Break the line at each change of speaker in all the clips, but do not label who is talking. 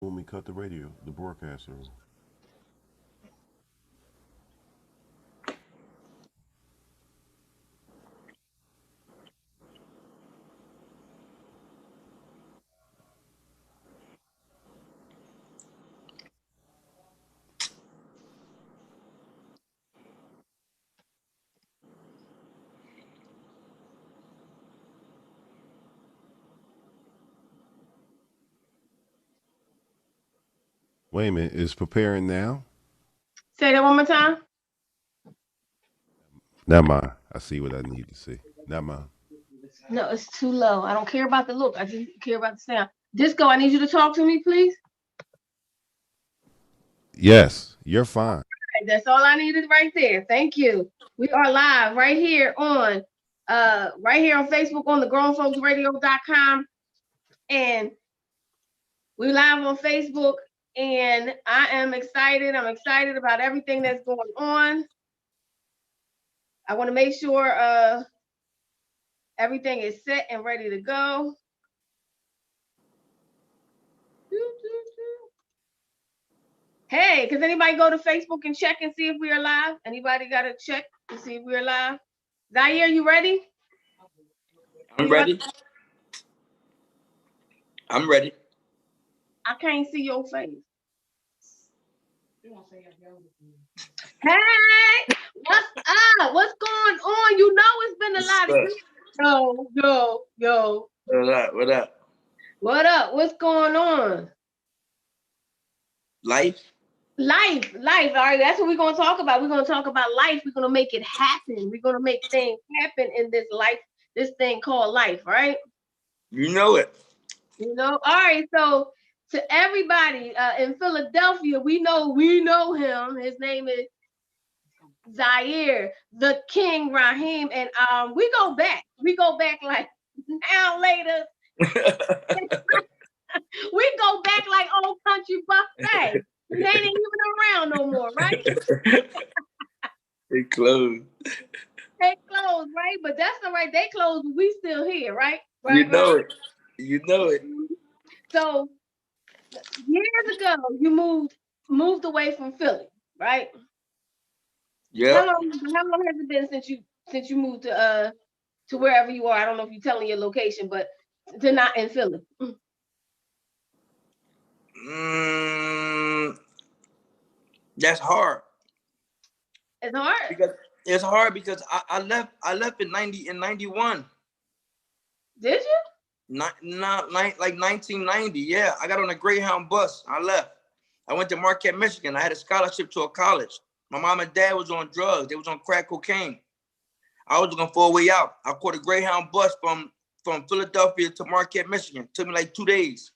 When we cut the radio, the broadcaster. Wait a minute, is preparing now?
Say that one more time.
Not mine. I see what I need to see. Not mine.
No, it's too low. I don't care about the look. I just care about the sound. Disco, I need you to talk to me, please.
Yes, you're fine.
Okay, that's all I needed right there. Thank you. We are live right here on Facebook on the grownfolksradio.com, and we live on Facebook, and I am excited. I'm excited about everything that's going on. I want to make sure everything is set and ready to go. Hey, does anybody go to Facebook and check and see if we are live? Anybody got to check to see if we're live? Zahir, you ready?
I'm ready. I'm ready.
I can't see your face. Hey, what's up? What's going on? You know it's been a
What's
lot of
up?
yo.
What up? What up?
What up? What's going on?
Life?
Life. All right, that's what we're gonna talk about. We're gonna talk about life. We're gonna make it happen. We're gonna make things happen in this life, this thing called life, right?
You know it.
All right. So to everybody in Philadelphia, we know him. His name is Zahir, the King Raheem, and we go back. We go back like now later. We go back like old country buffet. They ain't even around no more, right?
They closed.
They closed, right? But that's all right. They closed, but we still here, right?
You
Right.
know it. You know it.
So years ago, you moved away from Philly, right? How
Yep.
long has it been since you moved to wherever you are? I don't know if you're telling your location, but to not in Philly.
Mm, that's hard.
It's hard.
Because it's hard because I left in 91.
Did you?
Not like 1990. Yeah. I got on a Greyhound bus. I left. I went to Marquette, Michigan. I had a scholarship to a college. My mom and dad was on drugs. They was on crack cocaine. I was looking for a way out. I caught a Greyhound bus from Philadelphia to Marquette, Michigan. It took me like 2 days.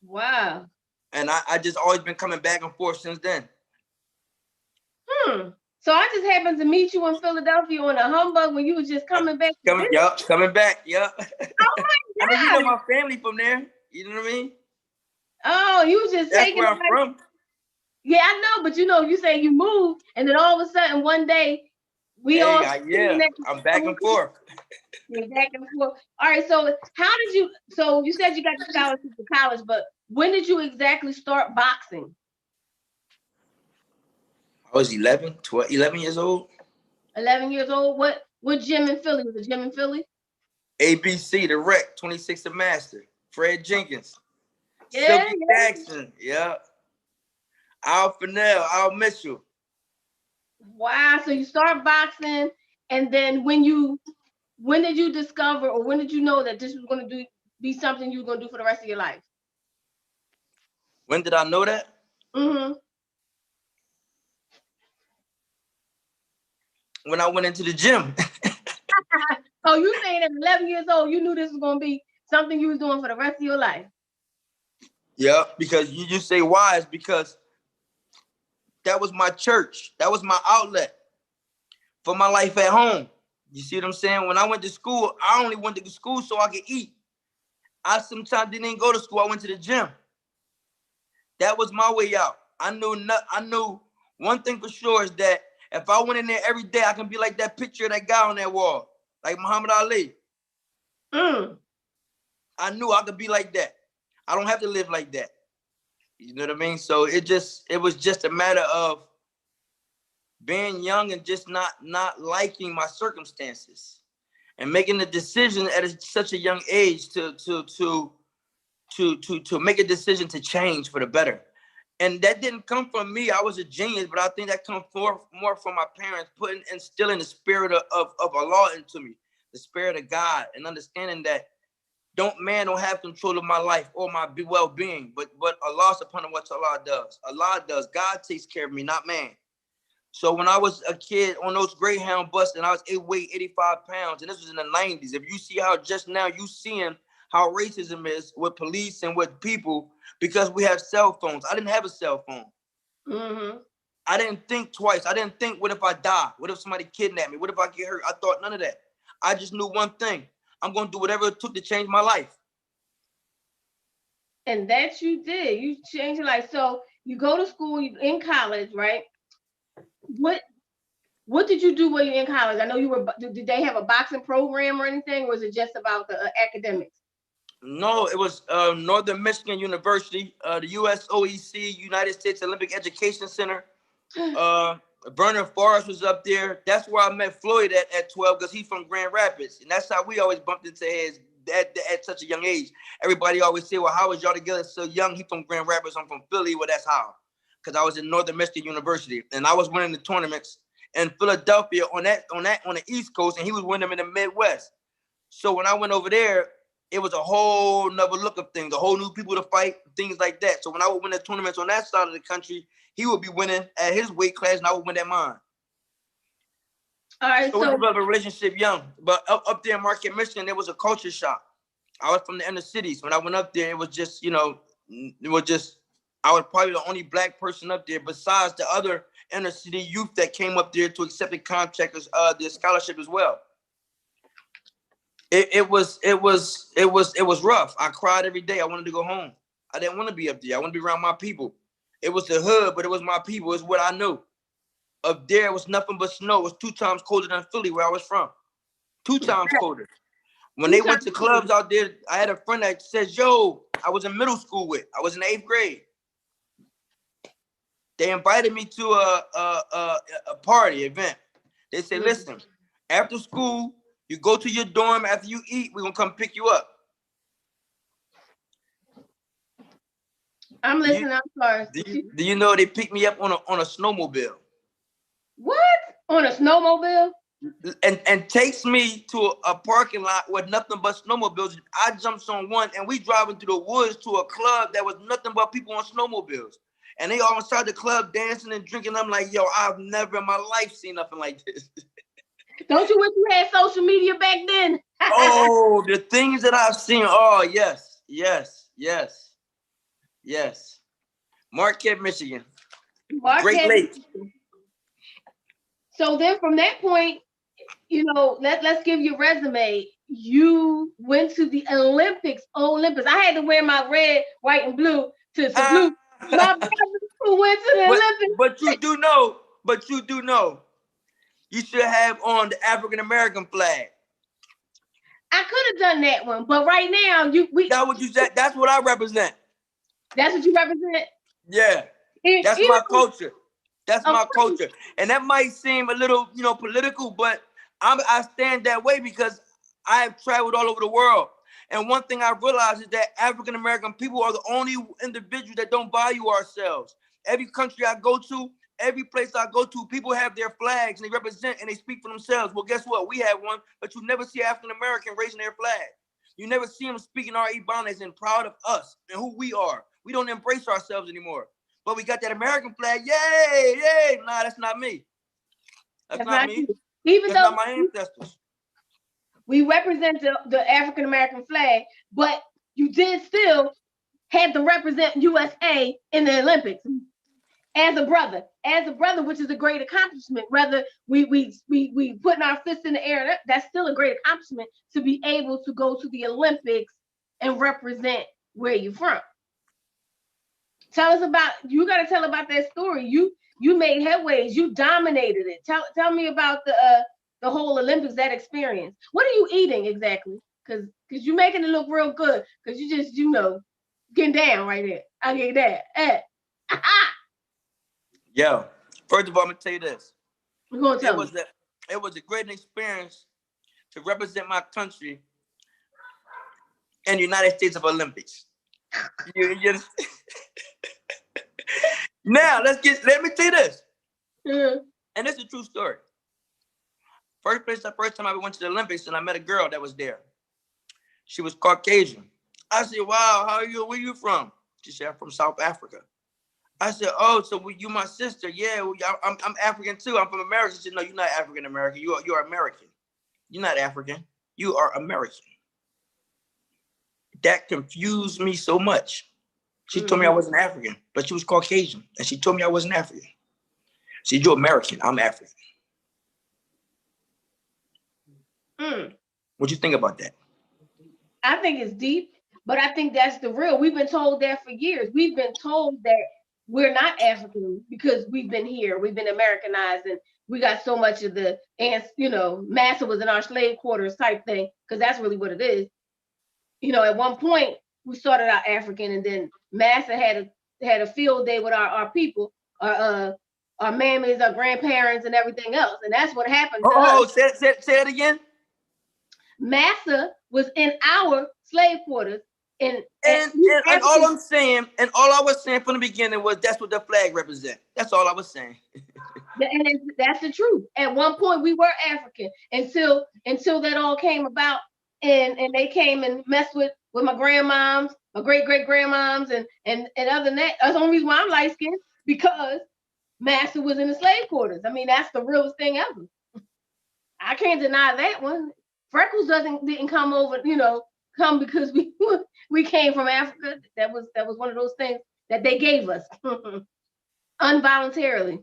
Wow.
And I just always been coming back and forth since then.
So I just happened to meet you in Philadelphia on a humbug when you was just coming back to visit.
Coming back, yup.
Oh
I
my
mean, you know
God.
my family from there. You know what I mean?
Oh, you was just
That's
taking
where
it
I'm
like,
from.
yeah, I know, but you say you moved, and then all of a sudden one day we
Hey,
all sitting
yeah,
next to
I'm back and forth.
back and forth. All right, so so you said you got the scholarship to college, but when did you exactly start boxing?
I was 11, 12, 11 years old.
11 years old. What gym in Philly? Was a gym in Philly?
ABC, the Rec, 26th and Master. Fred Jenkins.
Yeah,
Silky
yeah.
Jackson. Yeah. Al Fennell, Al Mitchell.
Wow. So you start boxing, and then when did you discover or when did you know that this was going to be something you were going to do for the rest of your life?
When did I know that?
Mm-hmm.
When I went into the gym.
So you saying at 11 years old, you knew this was going to be something you was doing for the rest of your life?
Yeah, because you say why? It's because that was my church. That was my outlet for my life at home. You see what I'm saying? When I went to school, I only went to school so I could eat. I sometimes didn't even go to school. I went to the gym. That was my way out. I knew one thing for sure is that if I went in there every day, I can be like that picture of that guy on that wall, like Muhammad Ali.
Mm.
I knew I could be like that. I don't have to live like that. You know what I mean? So it was just a matter of being young and just not liking my circumstances and making a decision at such a young age to make a decision to change for the better. And that didn't come from me. I was a genius, but I think that comes more from my parents instilling the spirit of Allah into me, the spirit of God, and understanding that man don't have control of my life or my well-being, but Allah subhanahu wa ta'ala does. Allah does. God takes care of me, not man. So when I was a kid on those Greyhound buses and I was 85 pounds, and this was in the 90s, if you see how just now you seeing how racism is with police and with people, because we have cell phones. I didn't have a cell phone.
Mm-hmm.
I didn't think twice. I didn't think, what if I die? What if somebody kidnapped me? What if I get hurt? I thought none of that. I just knew one thing. I'm going to do whatever it took to change my life.
And that you did. You changed your life. So you go to school, you in college, right? What did you do while you're in college? I know you were. Did they have a boxing program or anything? Or was it just about the academics?
No, it was Northern Michigan University, the USOEC, United States Olympic Education Center. Bernard Forrest was up there. That's where I met Floyd at 12, because he's from Grand Rapids. And that's how we always bumped into heads at such a young age. Everybody always say, well, how was y'all together so young? He from Grand Rapids, I'm from Philly. Well, that's how. Because I was in Northern Michigan University. And I was winning the tournaments in Philadelphia on the East Coast, and he was winning them in the Midwest. So when I went over there, it was a whole nother look of things, a whole new people to fight, things like that. So when I would win the tournaments on that side of the country, he would be winning at his weight class, and I would win at mine.
All right,
so we developed a relationship young. But up there in Marquette, Michigan, there was a culture shock. I was from the inner cities. When I went up there, it was just, I was probably the only black person up there besides the other inner city youth that came up there to accept the contractors, the scholarship as well. It was rough. I cried every day. I wanted to go home. I didn't want to be up there. I wanted to be around my people. It was the hood, but it was my people. It's what I knew. Up there, it was nothing but snow. It was 2 times colder than Philly, where I was from. 2 times colder. When they went to clubs out there, I had a friend that says, yo, I was in middle school with. I was in 8th grade. They invited me to a party event. They said, listen, after school, you go to your dorm. After you eat, we're going to come pick you up.
I'm listening. I'm sorry.
Do you know they picked me up on a snowmobile?
What? On a snowmobile?
And takes me to a parking lot with nothing but snowmobiles. I jumps on one, and we driving through the woods to a club that was nothing but people on snowmobiles. And they all inside the club dancing and drinking. I'm like, yo, I've never in my life seen nothing like this. Don't
you wish you had social media back then?
Oh, the things that I've seen. Oh, yes. Marquette, Michigan. Great Lakes.
So then from that point, let's give you a resume. You went to the Olympics. I had to wear my red, white, and blue to salute my brother who went to the Olympics.
But you do know, you should have on the African American flag.
I could have done that one, but right now
That's what you said. That's what I represent.
That's what you represent?
Yeah. That's my culture. That's my culture. And that might seem a little, political, but I stand that way because I have traveled all over the world. And one thing I realized is that African American people are the only individuals that don't value ourselves. Every country I go to, every place I go to, people have their flags and they represent and they speak for themselves. Well, guess what? We have one, but you never see African American raising their flag. You never see them speaking our Ebonics and proud of us and who we are. We don't embrace ourselves anymore. But we got that American flag. Yay, yay. Nah, that's not me. That's not me.
Even
that's
though
not my ancestors.
We represent the African American flag, but you did still have to represent USA in the Olympics as a brother, which is a great accomplishment. Whether we putting our fists in the air, that's still a great accomplishment to be able to go to the Olympics and represent where you're from. You got to tell about that story. You made headways. You dominated it. Tell me about the whole Olympics, that experience. What are you eating exactly? Because you're making it look real good. Because you just, getting down right there. I get that.
Yo, first of all, I'm gonna tell you this.
We're gonna tell me.
It was a great experience to represent my country in the United States of Olympics. Now let me tell you this. And this is a true story. First time I went to the Olympics, and I met a girl that was there. She was Caucasian. I said, "Wow, how are you? Where you from?" She said, "I'm from South Africa." I said, "Oh, so you my sister?" "Yeah, well, I'm African too. I'm from America." She said, "No, you're not African American. You're American. You're not African. You are American." That confused me so much. She told me I wasn't African, but she was Caucasian, and she told me I wasn't African. She said, "You're American. I'm African." What you think about that?
I think it's deep, but I think that's the real. We've been told that for years. We've been told that we're not African because we've been here. We've been Americanized, and we got so much of the, and Massa was in our slave quarters type thing, because that's really what it is. At one point we started out African, and then Massa had a field day with our people, our mammies, our grandparents, and everything else, and that's what happened to us.
Say it again.
Massa was in our slave quarters, and
all I'm saying, and all I was saying from the beginning was that's what the flag represents. That's all I was saying.
And that's the truth. At one point we were African until that all came about, and they came and messed with my grandmoms, my great-great-grandmoms, and other than that, that's the only reason why I'm light skinned, because Massa was in the slave quarters. I mean, that's the realest thing ever. I can't deny that one. Freckles didn't come over, come because we came from Africa. That was one of those things that they gave us involuntarily.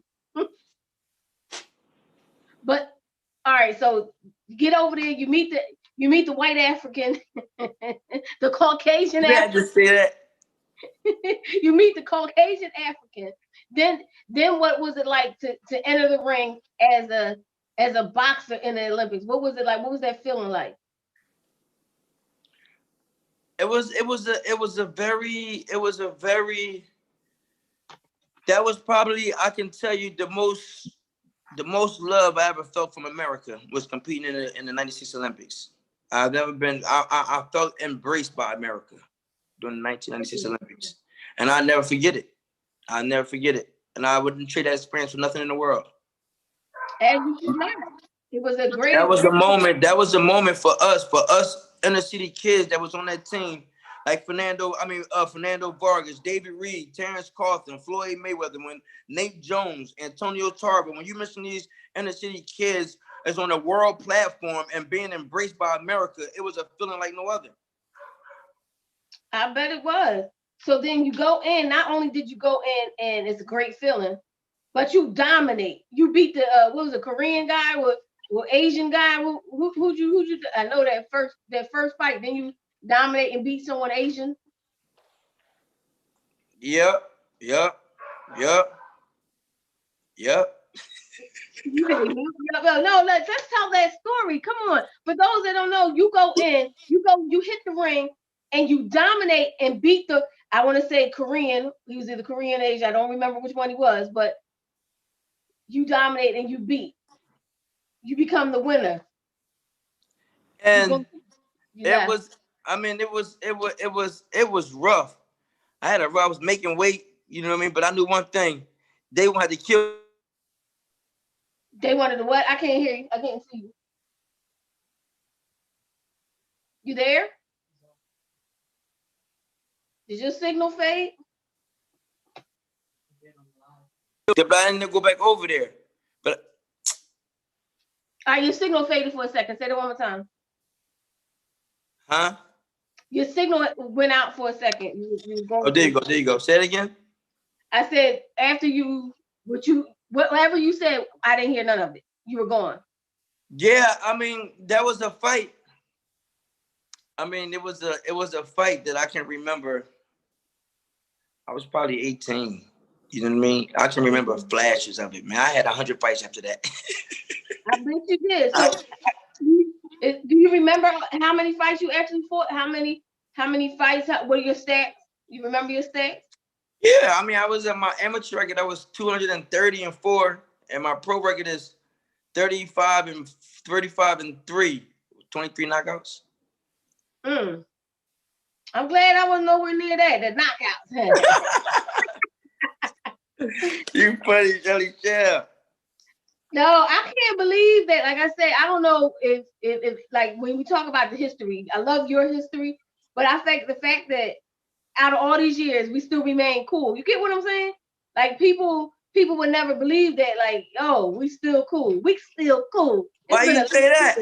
But all right, so get over there. You meet the white African, the Caucasian African.
Yeah, just say that.
You meet the Caucasian African. Then what was it like to enter the ring as a boxer in the Olympics? What was it like? What was that feeling like?
That was probably, I can tell you, the most love I ever felt from America was competing in the 96 Olympics. I've never been, I felt embraced by America during the 1996 Olympics. And I'll never forget it. And I wouldn't trade that experience for nothing in the world.
And you should not. It was a great.
That was a moment. That was a moment for us inner city kids that was on that team, like Fernando Vargas, David Reed, Terrence Carlton, Floyd Mayweather, when Nate Jones, Antonio Tarver. When you mention these inner city kids as on a world platform and being embraced by America, it was a feeling like no other.
I bet it was. So then you go in. Not only did you go in, and it's a great feeling, but you dominate. You beat the what was it, Korean guy or Asian guy? Who'd you? I know that first fight. Then you dominate and beat someone Asian.
Yep.
No, let's tell that story. Come on. For those that don't know, you go in, you hit the ring, and you dominate and beat the, I want to say Korean. He was either Korean or Asian. I don't remember which one he was, but you dominate and you beat. You become the winner.
And it was rough. I was making weight, you know what I mean? But I knew one thing. They wanted to kill.
They wanted to what? I can't hear you. I can't see you. You there? Did your signal fade?
But I didn't go back over there. But
your signal faded for a second. Say that one more time.
Huh?
Your signal went out for a second. You
oh, there you go. Say it again.
I said after whatever you said, I didn't hear none of it. You were gone.
Yeah, I mean, that was a fight. I mean, it was a fight that I can remember. I was probably 18. You know what I mean? I can remember flashes of it, man. I had 100 fights after that.
I bet you did. So, do you remember how many fights you actually fought? How many fights? What are your stats? You remember your stats?
Yeah, I mean, I was at my amateur record. I was 230-4, and my pro record is 35-3, 23 knockouts.
I'm glad I wasn't nowhere near that. The knockouts.
You funny, Shelly. Yeah.
No, I can't believe that. Like I said, I don't know if like when we talk about the history, I love your history, but I think the fact that out of all these years we still remain cool. You get what I'm saying? Like people would never believe that. Like, oh, we still cool. We still cool.
Why you say that?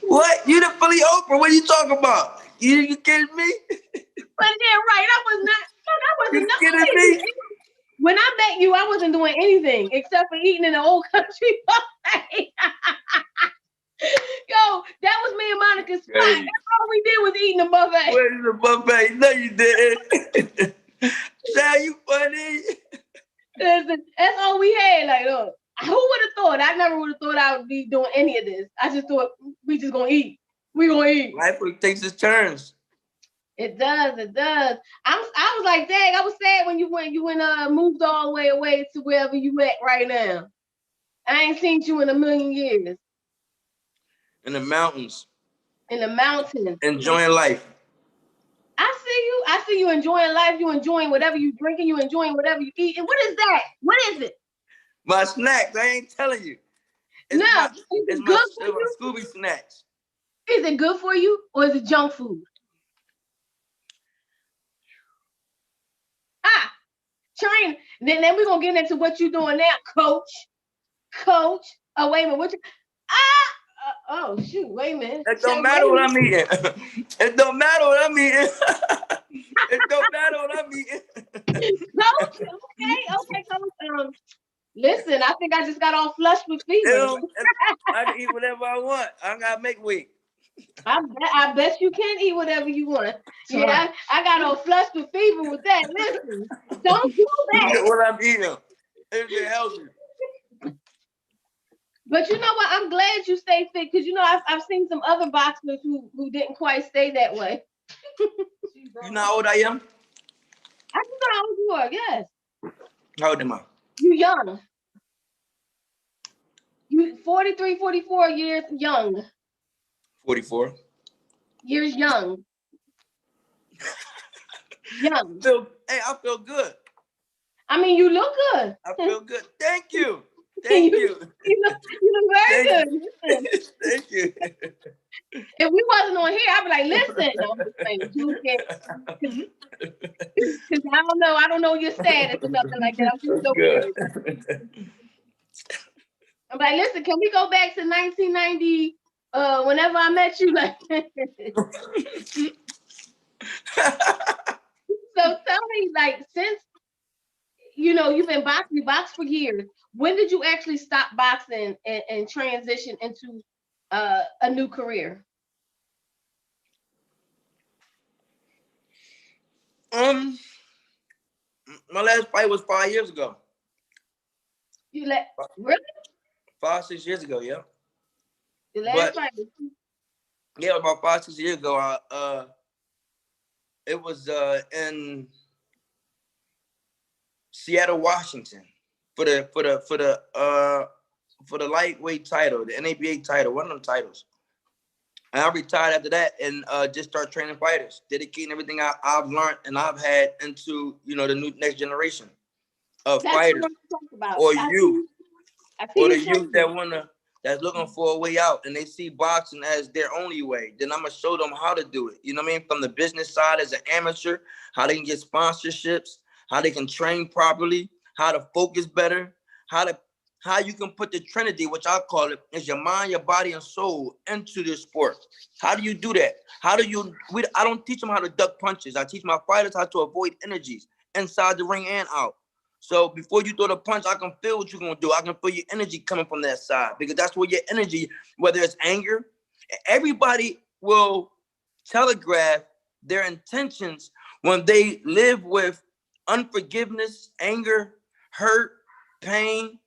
What? You the Philly Oprah? What are you talking about? You kidding me?
But yeah, right. I was not. I wasn't.
You kidding me?
When I met you, I wasn't doing anything except for eating in the old country buffet. Yo, that was me and Monica's spot. That's all we did was eating the buffet.
Where's the buffet? No, you didn't. Sal, you funny.
Listen, that's all we had. Like, look, who would have thought? I never would have thought I would be doing any of this. I just thought we just gonna eat. We gonna eat.
Life takes its turns.
It does. It does. I was like, dang, I was sad when you moved all the way away to wherever you at right now. I ain't seen you in a million years.
In the mountains.
In the mountains.
Enjoying life.
I see you enjoying life. You enjoying whatever you drinking. You enjoying whatever you eat. And what is that? What is it?
My snacks. I ain't telling you.
It's good for you?
Scooby snacks.
Is it good for you or is it junk food? Train. Then we're gonna get into what you're doing now, coach. Oh, wait a minute. What you oh shoot, wait a minute.
It don't matter what I'm eating. It don't matter what I'm eating. It don't matter what I'm eating.
Coach, okay, coach. Listen, I think I just got all flushed with fever.
I can eat whatever I want. I gotta make weight.
I bet you can eat whatever you want. Yeah, I got all flushed with fever with that. Listen, don't do that.
What I'm eating. It's healthy.
But you know what? I'm glad you stay fit because you know I've seen some other boxers who didn't quite stay that way.
You know how old I am?
I know how old you are. Yes.
How old am I?
You young. You 43, 44 years young.
44.
Years young. Young.
I feel good.
I mean, you look good.
I feel good. Thank you. Thank you.
You look very good.
Thank you.
If we wasn't on here, I'd be like, listen, because I don't know your status or nothing like that. I'm just so good. I'm like, listen, can we go back to 1990? Whenever I met you, like. So tell me, like, since you've been boxing, you boxed for years. When did you actually stop boxing and transition into a new career?
My last fight was 5 years ago.
Really?
5, 6 years ago, yeah.
The last fight.
Yeah, about 5, 6 years ago. It was in Seattle, Washington, for the lightweight title, the NABA title, one of them titles. And I retired after that and just start training fighters, dedicating everything I've learned and I've had into the next generation of fighters or youth, or the youth that's looking for a way out and they see boxing as their only way. Then I'm gonna show them how to do it. You know what I mean? From the business side as an amateur, how they can get sponsorships, how they can train properly, how to focus better, how you can put the Trinity, which I call it, is your mind, your body, and soul into this sport. How do you do that? I don't teach them how to duck punches. I teach my fighters how to avoid energies inside the ring and out. So before you throw the punch, I can feel what you're going to do. I can feel your energy coming from that side because that's where your energy, whether it's anger, everybody will telegraph their intentions when they live with unforgiveness, anger, hurt, pain,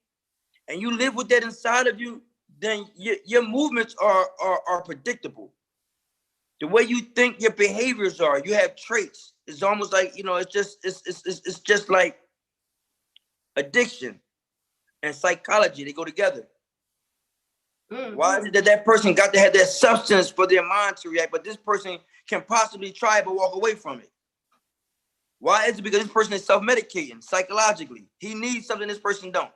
and you live with that inside of you, then your movements are predictable. The way you think, your behaviors are, you have traits. it's almost like, you know, it's just like addiction and psychology. They go together. Mm-hmm. Why is it that person got to have that substance for their mind to react, but this person can possibly try but walk away from it? Why is it? Because this person is self-medicating psychologically. He needs something this person don't.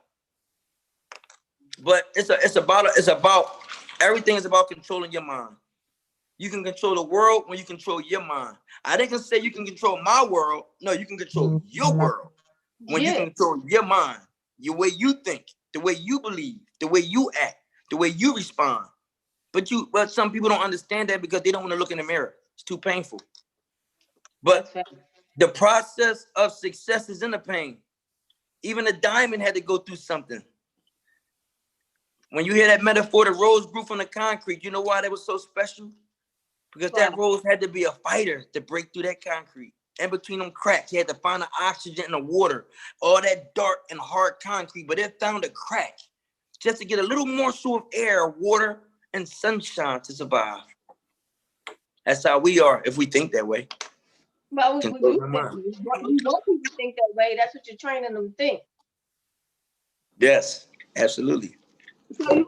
But it's about everything is about controlling your mind. You can control the world when you control your mind. I didn't say you can control my world. No, you can control your world when you can control your mind, the way you think, the way you believe, the way you act, the way you respond. But some people don't understand that because they don't want to look in the mirror. It's too painful. But the process of success is in the pain. Even a diamond had to go through something. When you hear that metaphor, the rose grew from the concrete, you know why that was so special? Because that rose had to be a fighter to break through that concrete. In between them cracks, he had to find the oxygen in the water, all that dark and hard concrete, but it found a crack just to get a little morsel of air, water, and sunshine to survive. That's how we are if we think that way.
But you want people to think that way, that's what you're training them to think.
Yes, absolutely.
So you,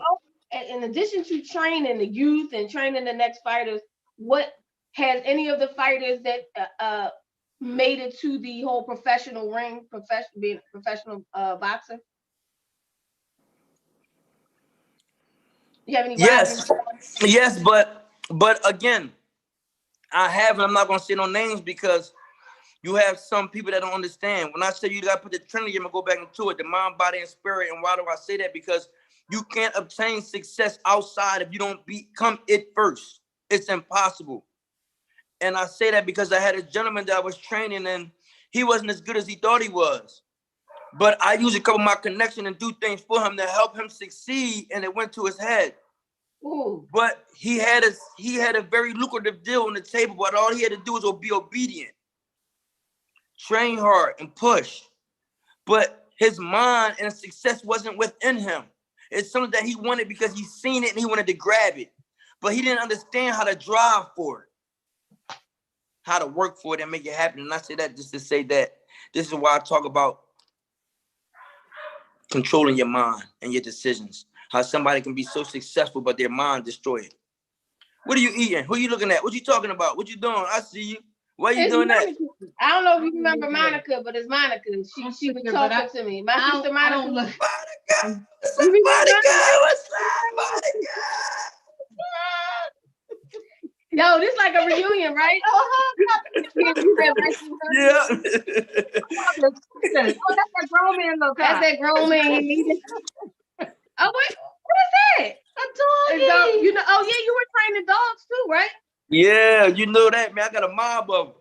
in addition to training the youth and training the next fighters, what has any of the fighters that made it to the whole professional ring, being a professional boxer? You have any?
Yes, but again, I have, and I'm not gonna say no names because you have some people that don't understand. When I say you gotta put the Trinity, I'm gonna go back into it, the mind, body, and spirit. And why do I say that? Because you can't obtain success outside if you don't become it first. It's impossible. And I say that because I had a gentleman that I was training and he wasn't as good as he thought he was. But I used a couple of my connection and do things for him to help him succeed, and it went to his head. Ooh. But he had a very lucrative deal on the table, but all he had to do was be obedient, train hard, and push. But his mind and success wasn't within him. It's something that he wanted because he seen it and he wanted to grab it. But he didn't understand how to drive for it, how to work for it and make it happen. And I say that just to say that this is why I talk about controlling your mind and your decisions. How somebody can be so successful, but their mind destroyed. What are you eating? Who are you looking at? What you talking about? What you doing? I see you. Why are you doing
Monica. That? I don't know if you remember Monica, but it's Monica. She was talking to me. My sister Monica.
Monica. What's up, Monica? What's up, Monica?
Yo, this is like a reunion, right?
Yeah.
Oh, that's that grown man look. That's that grown man. Oh, wait, what is that? A dog. You know, oh yeah, you were training dogs too, right?
Yeah, you know that, man. I got a mob of them.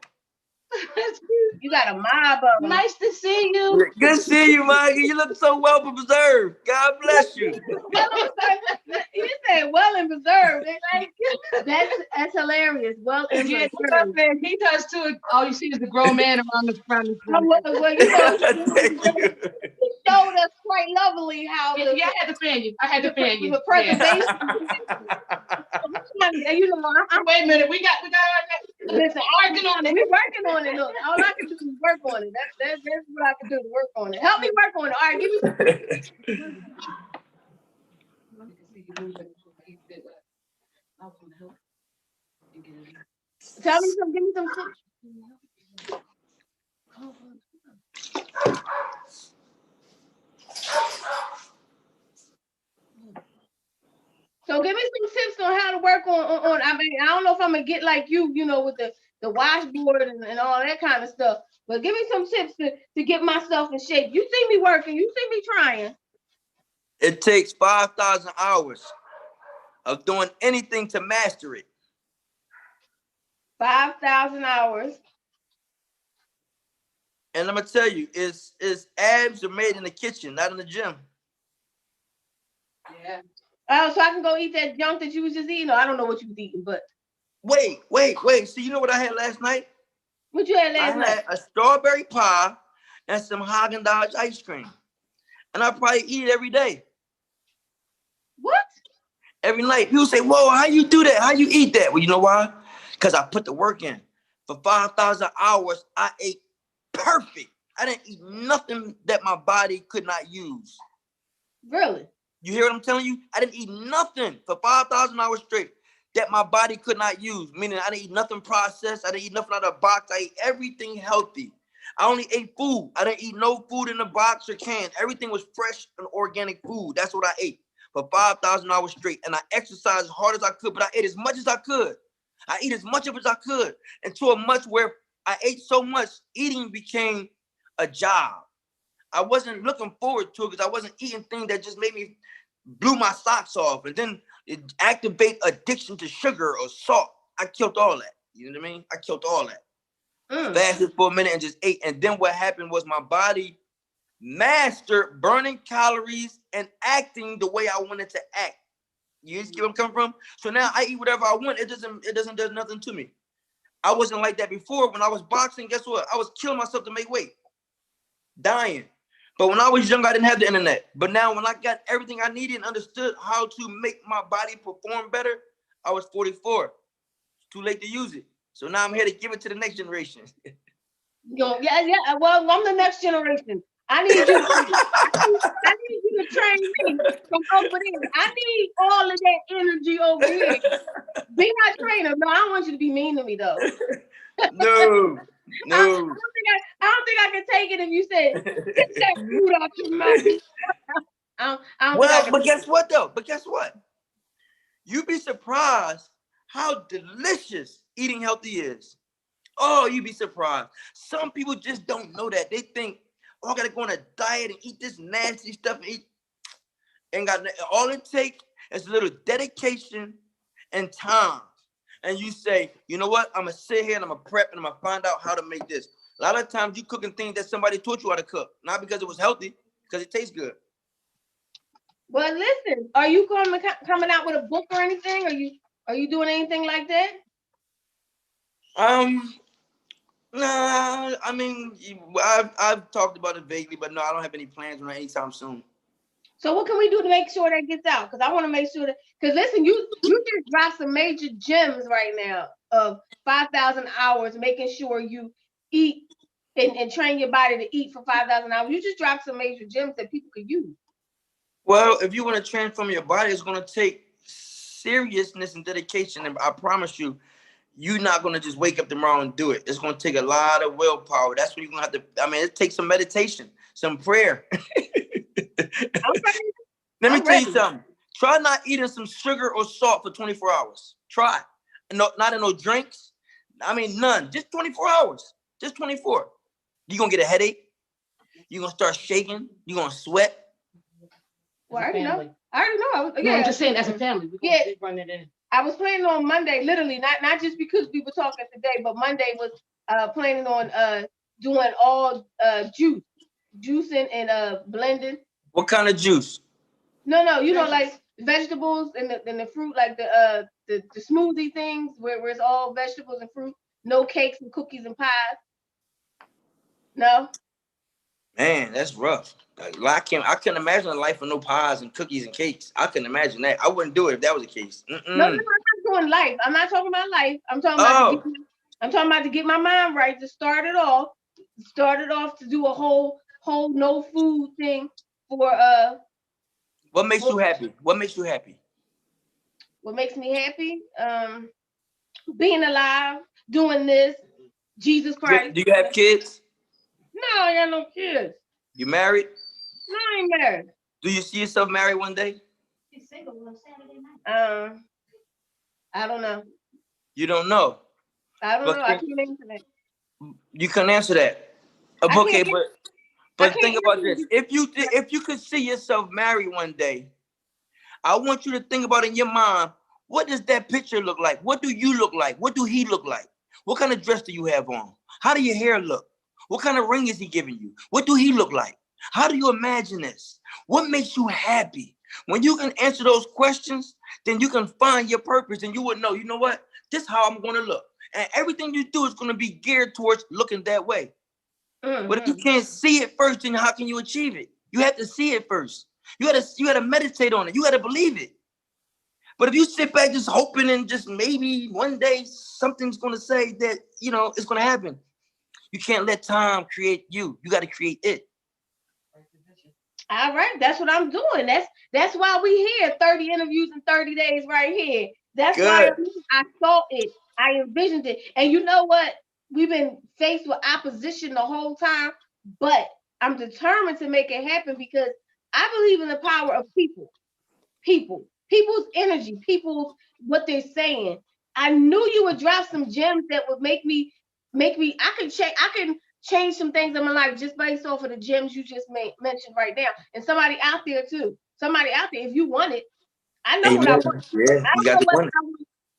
You got a mob of them. Nice to see you.
Good to see you, Monica. You look so well preserved. God bless you.
You said well and preserved. That's hilarious. Well and preserved.
He does too. All you see is the grown man around the front.
Well, you know, he showed us quite lovely how.
Yeah, I had to fan you.
The preservation. You know,
wait a minute. We got.
Listen, I'm working on it. We're working on it. Look, all I can do is work on it. That's what I can do to work on it. Help me work on it. All right, give me some. Tell me some. Give me some tips. So give me some tips on how to work on. I mean, I don't know if I'm gonna get like you know, with the washboard and all that kind of stuff. But give me some tips to get myself in shape. You see me working. You see me trying.
It takes 5,000 hours of doing anything to master it.
5,000 hours.
And I'm gonna tell you, it's abs are made in the kitchen, not in the gym.
Yeah. Oh, so I can go eat that junk that you was just eating? Or I don't know what you was eating, but.
Wait. So you know what I had last night?
What you had last night?
I had a strawberry pie and some Haagen-Dazs ice cream. And I probably eat it every day.
What?
Every night. People say, whoa, how you do that? How you eat that? Well, you know why? Because I put the work in. For 5,000 hours, I ate perfect. I didn't eat nothing that my body could not use.
Really?
You hear what I'm telling you? I didn't eat nothing for 5,000 hours straight that my body could not use. Meaning I didn't eat nothing processed. I didn't eat nothing out of the box. I ate everything healthy. I only ate food. I didn't eat no food in the box or can. Everything was fresh and organic food. That's what I ate for 5,000 hours straight. And I exercised as hard as I could, but I ate as much as I could. I ate as much of it as I could, until much where I ate so much, eating became a job. I wasn't looking forward to it because I wasn't eating things that just made me blew my socks off. And then it activate addiction to sugar or salt. I killed all that. You know what I mean? I killed all that. Fasted for a minute and just ate. And then what happened was my body mastered burning calories and acting the way I wanted to act. You see where I'm coming from? So now I eat whatever I want. It doesn't do nothing to me. I wasn't like that before. When I was boxing, guess what? I was killing myself to make weight. Dying. But when I was young, I didn't have the internet. But now when I got everything I needed and understood how to make my body perform better, I was 44. It's too late to use it. So now I'm here to give it to the next generation.
Yeah. Well, I'm the next generation. I need you. I need you to train me from over there. I need all of that energy over here. Be my trainer. No, I don't want you to be mean to me though.
No.
I don't think I can take it if you said get that food out your mouth.
Well, but guess what though? But guess what? You'd be surprised how delicious eating healthy is. Oh, you'd be surprised. Some people just don't know that. They think, oh, I gotta go on a diet and eat this nasty stuff and eat. And all it takes is a little dedication and time. And you say, you know what? I'm gonna sit here and I'm gonna prep and I'm gonna find out how to make this. A lot of times you cooking things that somebody taught you how to cook, not because it was healthy, because it tastes good.
Well, listen, are you coming out with a book or anything? Are you doing anything like that?
Nah, I mean, I've talked about it vaguely, but no, I don't have any plans on it anytime soon.
So what can we do to make sure that gets out? Because I want to make sure that, because listen, you just dropped some major gems right now of 5,000 hours, making sure you eat and train your body to eat for 5,000 hours. You just dropped some major gems that people could use.
Well, if you want to transform your body, it's going to take seriousness and dedication. And I promise you, you're not going to just wake up tomorrow and do it. It's going to take a lot of willpower. That's what you're going to have to, I mean, it takes some meditation, some prayer. Let me tell you something. Try not eating some sugar or salt for 24 hours. Try. No, not in no drinks. I mean, none. Just 24 hours. Just 24. You're going to get a headache. You're going to start shaking. You're going to sweat.
Well, I already know.
I'm just saying, as a family, we're run it in.
I was planning on Monday, literally, not just because we were talking today, but Monday was planning on doing all juicing and blending.
What kind of juice?
No, you know, like vegetables and the fruit, like the smoothie things where it's all vegetables and fruit, no cakes and cookies and pies. No. Man,
that's rough. I couldn't imagine a life with no pies and cookies and cakes. I couldn't imagine that. I wouldn't do it if that was the case. No,
I'm not doing life. I'm not talking about life. I'm talking about to get my mind right, to start it off to do a whole no food thing for
What makes you happy? What makes you happy?
What makes me happy? Being alive, doing this, Jesus Christ.
Do you have kids?
No, I got no kids.
You married?
No, I ain't married.
Do you see yourself married one day?
She's single on Saturday night.
I don't know.
You don't know?
I don't know. I can't answer that.
You can answer that. Okay, but think about this. If you could see yourself married one day, I want you to think about in your mind, what does that picture look like? What do you look like? What do he look like? What kind of dress do you have on? How do your hair look? What kind of ring is he giving you? What do he look like? How do you imagine this? What makes you happy? When you can answer those questions, then you can find your purpose and you would know, you know what? This is how I'm going to look. And everything you do is going to be geared towards looking that way. Mm-hmm. But if you can't see it first, then how can you achieve it? You have to see it first. You got to meditate on it. You got to believe it. But if you sit back just hoping and just maybe one day something's going to say that it's gonna happen. You can't let time create you. You got to create it.
All right, that's what I'm doing. That's why we here 30 interviews in 30 days right here. That's why I saw it. I envisioned it. And you know what? We've been faced with opposition the whole time, but I'm determined to make it happen because I believe in the power of people's energy, people's what they're saying. I knew you would drop some gems that would make me I can change some things in my life just based off of the gems you just mentioned right now. And somebody out there too. Somebody out there, if you want it, I know what I want.
Yeah, you got to want it.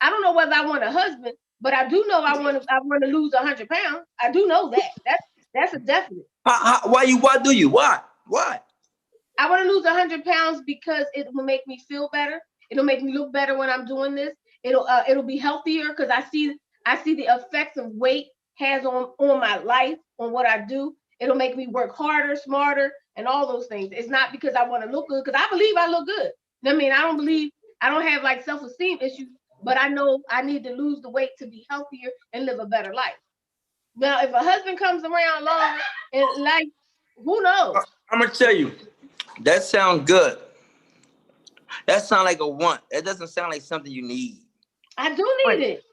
I don't know whether I want a husband, but I do know I want to lose 100 pounds. I do know that. That's a definite.
Why do you? Why?
I want to lose 100 pounds because it will make me feel better. It'll make me look better when I'm doing this. It'll be healthier because I see the effects of weight has on my life, on what I do. It'll make me work harder, smarter, and all those things. It's not because I want to look good, because I believe I look good. I mean, I don't have like self-esteem issues, but I know I need to lose the weight to be healthier and live a better life. Now, if a husband comes around long and like, who knows?
I'm gonna tell you, that sounds good. That sounds like a want. That doesn't sound like something you need.
I do need it.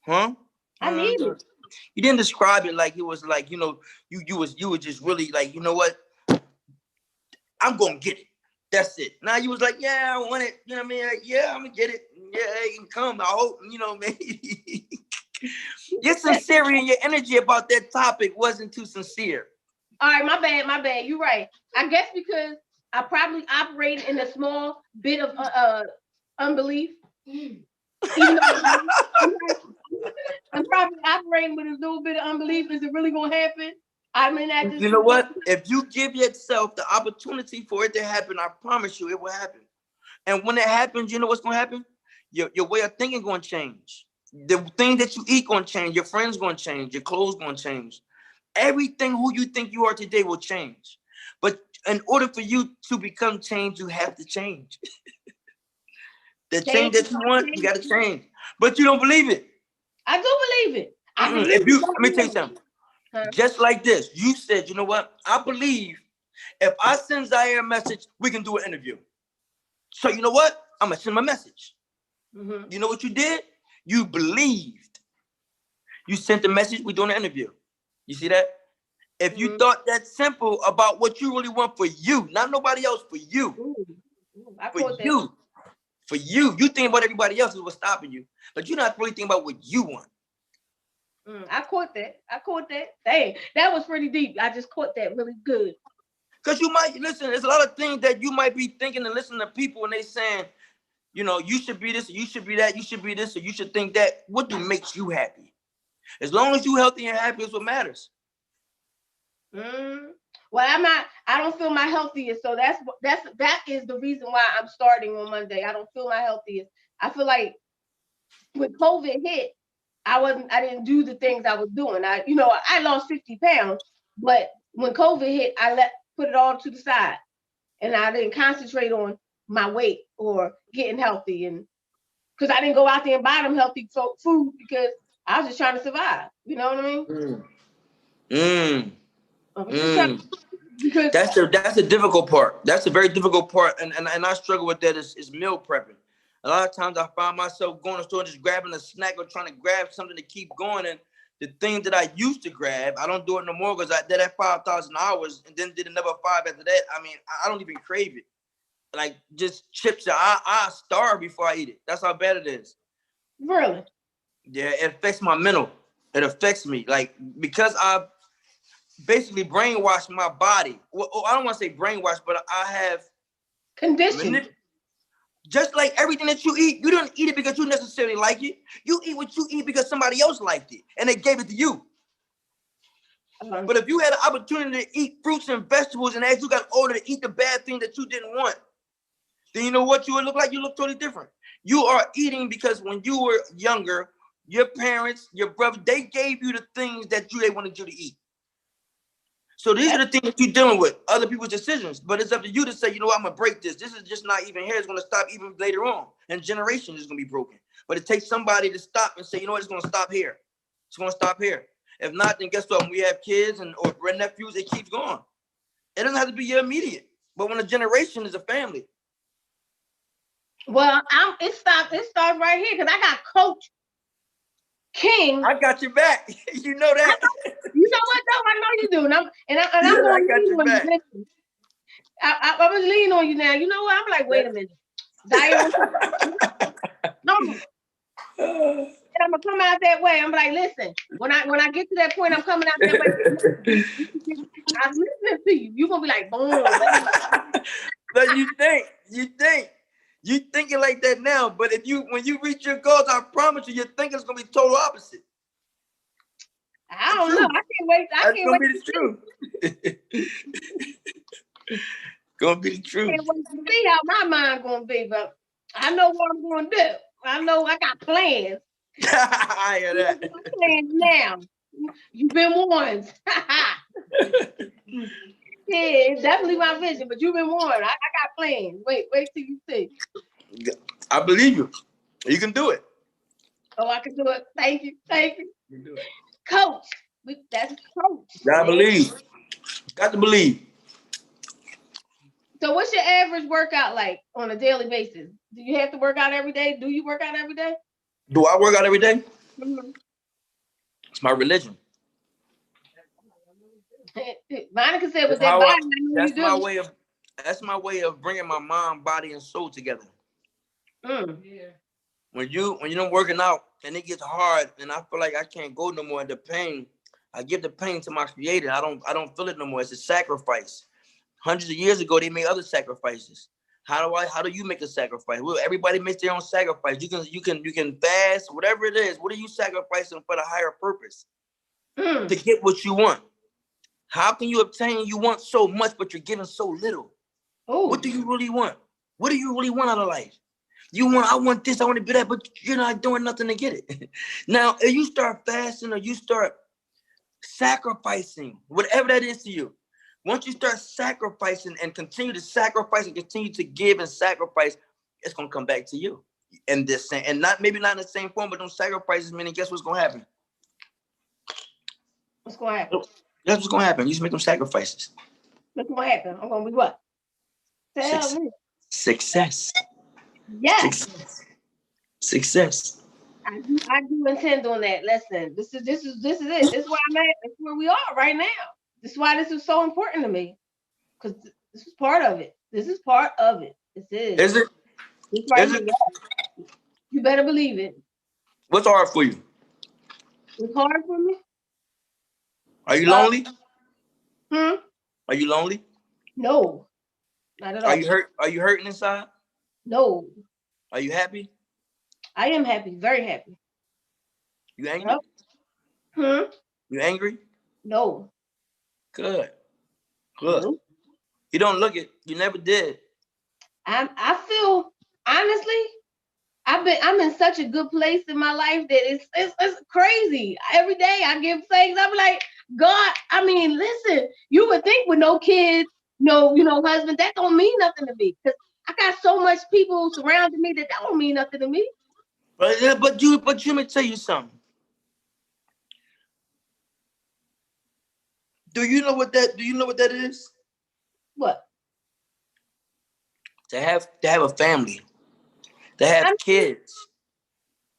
Huh?
I need it.
You didn't describe it like it was like, you were just really like, you know what? I'm gonna get it. That's it. Now you was like, yeah, I want it. You know what I mean? Like, yeah, I'm gonna get it. Yeah, it can come. I hope, maybe. Your sincerity and your energy about that topic wasn't too sincere.
All right, my bad. You're right. I guess because I probably operated in a small bit of unbelief. Even though I'm probably operating with a little bit of unbelief. Is it really gonna happen? I'm in that.
You know what? If you give yourself the opportunity for it to happen, I promise you it will happen. And when it happens, you know what's gonna happen? Your way of thinking gonna change. The thing that you eat gonna change. Your friends gonna change. Your clothes gonna change. Everything who you think you are today will change. But in order for you to become change, you have to change. The change that you want, you got to change. But you don't believe it.
I do believe it.
Let me tell you something. Just like this, you said, you know what? I believe if I send Zahir a message, we can do an interview. So you know what? I'm going to send him a message. You know what you did? You believed. You sent the message, we're doing an interview. You see that? If you thought that simple about what you really want for you, not nobody else, for you. For you, you think about everybody else is what's stopping you, but you're not really thinking about what you want.
I caught that. Dang, that was pretty deep. I just caught that really good.
Because you might, listen, there's a lot of things that you might be thinking and listening to people and they saying, you should be this, or you should be that, you should be this, or you should think that. What makes you happy? As long as you're healthy and happy is what matters.
Well, I don't feel my healthiest, so that is the reason why I'm starting on Monday. I don't feel my healthiest. I feel like when COVID hit, I didn't do the things I was doing. I lost 50 pounds, but when COVID hit, I put it all to the side, and I didn't concentrate on my weight or getting healthy, and because I didn't go out there and buy them healthy food because I was just trying to survive. You know what I mean? Because
that's a difficult part. That's a very difficult part, and I struggle with that is meal prepping. A lot of times I find myself going to the store and just grabbing a snack or trying to grab something to keep going. And the thing that I used to grab, I don't do it no more because I did that 5,000 hours and then did another 5 after that. I mean, I don't even crave it. Like just chips, I starve before I eat it. That's how bad it is.
Really?
Yeah, it affects my mental. It affects me. Like, because I basically brainwashed my body. Well, I don't want to say brainwashed, but I have
conditioned.
Just like everything that you eat, you don't eat it because you necessarily like it. You eat what you eat because somebody else liked it and they gave it to you. But if you had an opportunity to eat fruits and vegetables and as you got older to eat the bad thing that you didn't want, then you know what you would look like? You look totally different. You are eating because when you were younger, your parents, your brother, they gave you the things that they wanted you to eat. So these are the things that you're dealing with, other people's decisions. But it's up to you to say, you know what, I'm going to break this. This is just not even here. It's going to stop even later on. And generations is going to be broken. But it takes somebody to stop and say, you know what, it's going to stop here. It's gonna stop here. If not, then guess what? When we have kids or nephews, it keeps going. It doesn't have to be your immediate, but when a generation is a family.
Well, it starts right here because I got Coach King.
I got your back. You know that.
You know what though? I know you do. And I'm going to lean on you. I was leaning on you now. You know what? I'm like, wait a minute. Zahir, no. And I'm gonna come out that way. I'm like, listen, when I get to that point, I'm coming out that way. I'm listening to you. You're gonna be like, boom.
But you thinking like that now, but when you reach your goals, I promise you, your thinking is gonna be total opposite.
I don't know. I can't wait.
That's gonna be the truth. Gonna be the truth.
I can't wait to see how my mind gonna be, but I know what I'm gonna do. I know I got plans.
I hear that.
Plans now. You've been warned. Yeah, it's definitely my vision, but you've been warned. I got plans. Wait till you see.
I believe you. You can do it.
Oh, I can do it. Thank you. You can do it. Coach. That's Coach.
Gotta believe. Got to believe.
So what's your average workout like on a daily basis? Do you have to work out every day? Do you work out every day?
Do I work out every day?
Mm-hmm.
It's my religion.
Monica said with that body,
that's my way of bringing my mind, body, and soul together.
Mm.
When you don't working out and it gets hard and I feel like I can't go no more, the pain, I give the pain to my creator. I don't feel it no more. It's a sacrifice. Hundreds of years ago, they made other sacrifices. How do you make a sacrifice? Well, everybody makes their own sacrifice. You can fast, whatever it is. What are you sacrificing for the higher purpose? To get what you want. How can you obtain you want so much, but you're giving so little?
Ooh.
What do you really want? What do you really want out of life? I want this, I want to be that, but you're not doing nothing to get it. Now, if you start fasting or you start sacrificing, whatever that is to you, once you start sacrificing and continue to sacrifice and continue to give and sacrifice, it's going to come back to you. And maybe not in the same form, but those sacrifices, meaning guess what's going to happen?
What's going to happen?
That's what's going to happen. You just make them sacrifices.
What's going to happen? I'm going to be what? Tell me.
Success.
Yes.
Success.
I do intend on that. Listen, this is it. This is where I'm at. This is where we are right now. This is why this is so important to me. Because this is part of it. This is part of it. This is.
Is it?
This right
is
here.
it?
You better believe it.
What's hard for you?
It's hard for me.
Are you lonely?
Are
you lonely?
No. Not at all.
Are you hurt? Are you hurting inside?
No.
Are you happy?
I am happy. Very happy.
You angry?
Yep.
You angry?
No.
Good. No. You don't look it. You never did.
I feel honestly, I'm in such a good place in my life that it's crazy. Every day I give thanks. I'm like, God, I mean, listen, you would think with no kids, no, husband, that don't mean nothing to me. Because I got so much people surrounding me that don't mean nothing to me.
But let me tell you something. Do you know what that is?
What?
To have a family. To have kids.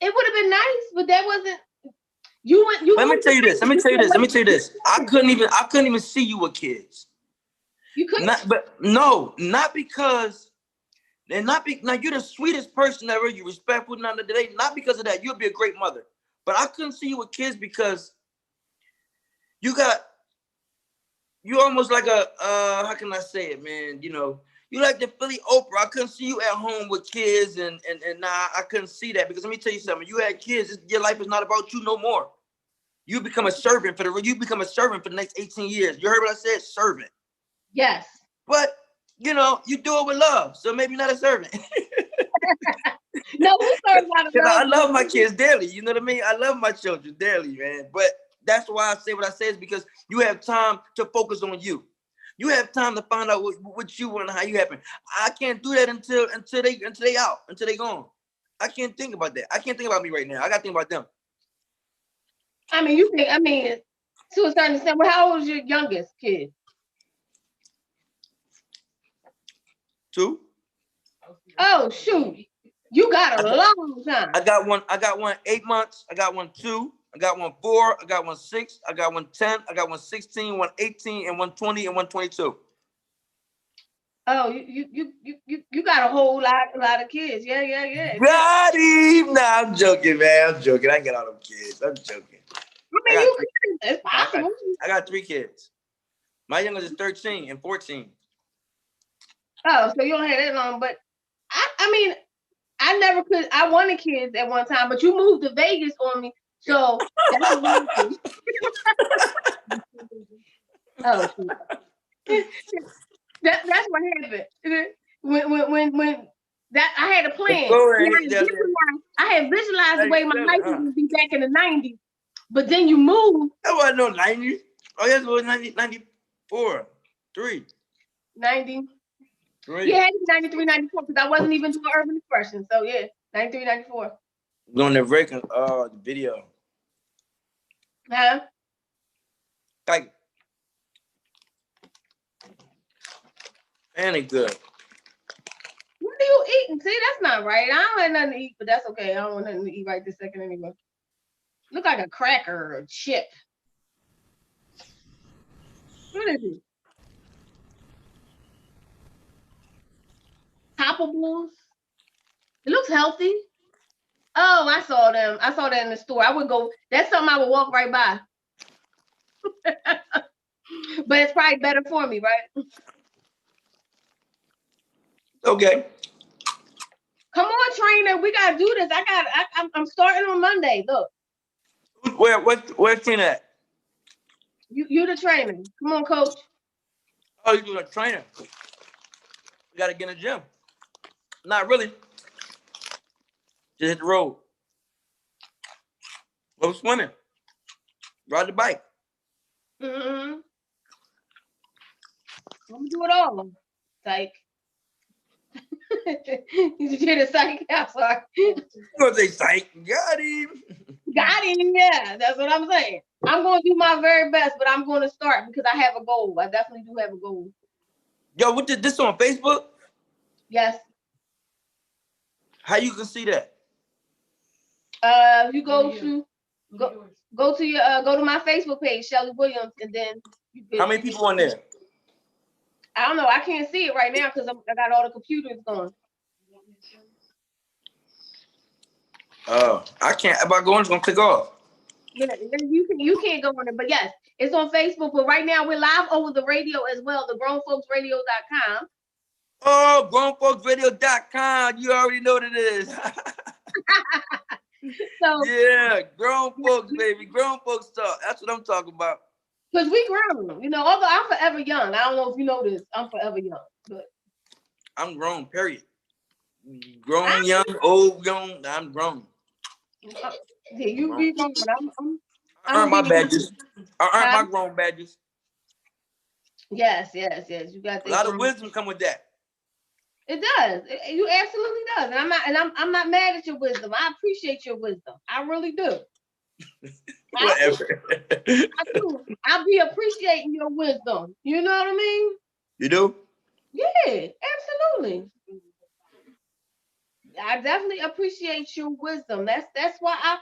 It would have been nice, but that wasn't you.
Let me tell you this. I couldn't even see you with kids.
You couldn't?
Not because now you're the sweetest person ever. You're respectful now today. Not because of that. You'll be a great mother. But I couldn't see you with kids because you're almost like a how can I say it, man? You like the Philly Oprah. I couldn't see you at home with kids and I couldn't see that because let me tell you something. You had kids, your life is not about you no more. You become a servant for the next 18 years. You heard what I said? Servant.
Yes.
But you do it with love, so maybe not a servant.
No, we serve out of love.
I love my kids dearly. You know what I mean? I love my children dearly, man. But that's why I say what I say is because you have time to focus on you. You have time to find out what you want and how you happen. I can't do that until they out, until they gone. I can't think about that. I can't think about me right now. I gotta think about them.
I mean, to a certain extent. Well, how old is your youngest kid?
2.
Oh shoot, you got a long time.
I got one 8 months. I got one 2. I got one 4. I got one 6. I got one 10. I got one 16. One 18 and one 20 and one 22.
Oh, you got a whole lot of kids. Yeah.
Got him. Nah, I'm joking, man. I'm joking. I ain't got all them kids. I'm joking.
I mean, it's possible.
I got 3 kids. My youngest is 13 and 14.
Oh, so you don't have that long, but I mean, I never could. I wanted kids at one time, but you moved to Vegas on me, so that's a weird thing. Oh, that's what happened. When that I had a plan. I had visualized the way my life would be back in the 90s, but then you moved.
That wasn't no 90s. Oh, yes, it was 94, 3.
90.
3.
Yeah, 93, 94, because I wasn't even doing urban expression. So yeah, 93, 94.
Doing the break the video.
Huh?
Like, and it good.
What are you eating? See, that's not right. I don't have nothing to eat, but that's okay. I don't want nothing to eat right this second anyway. Look like a cracker or a chip. What is it? Poppables. It looks healthy. Oh, I saw them. I saw that in the store. I would go. That's something I would walk right by. But it's probably better for me, right?
Okay.
Come on, trainer. We gotta do this. I'm starting on Monday. Look.
Where's trainer at?
You the trainer. Come on, coach.
Oh, you're a trainer. You gotta get in the gym. Not really. Just hit the road. Go swimming. Ride the bike.
Mm-hmm. Let me do it all. Psych. You hear the psych? I'm sorry.
You gonna say psych? Got him.
Got him. Yeah, that's what I'm saying. I'm going to do my very best, but I'm going to start because I have a goal. I definitely do have a goal.
Yo, what did this on Facebook?
Yes.
How you can see that?
You go to your go to my Facebook page, Shelly Williams, and then
How many people on there?
I don't know. I can't see it right now because I got all the computers going.
Oh, I can't. If I go in, it's gonna click off.
Yeah, you can't go on it, but yes, it's on Facebook. But right now we're live over the radio as well, the grownfolksradio.com.
Oh, grownfolksradio.com. You already know what it is.
So
yeah, grown folks, baby. Grown folks talk. That's what I'm talking about.
Because we grown, although I'm forever young. I don't know if you know this. I'm forever young, but
I'm grown, period. Grown, young, old, young. I'm grown.
Yeah, you be grown, but
I earned my badges. I earned my grown badges.
Yes. You got that.
A lot of wisdom come with that.
It does. You absolutely does. And I'm not mad at your wisdom. I appreciate your wisdom. I really do.
Whatever.
I do. I'll be appreciating your wisdom. You know what I mean?
You do?
Yeah, absolutely. I definitely appreciate your wisdom. That's why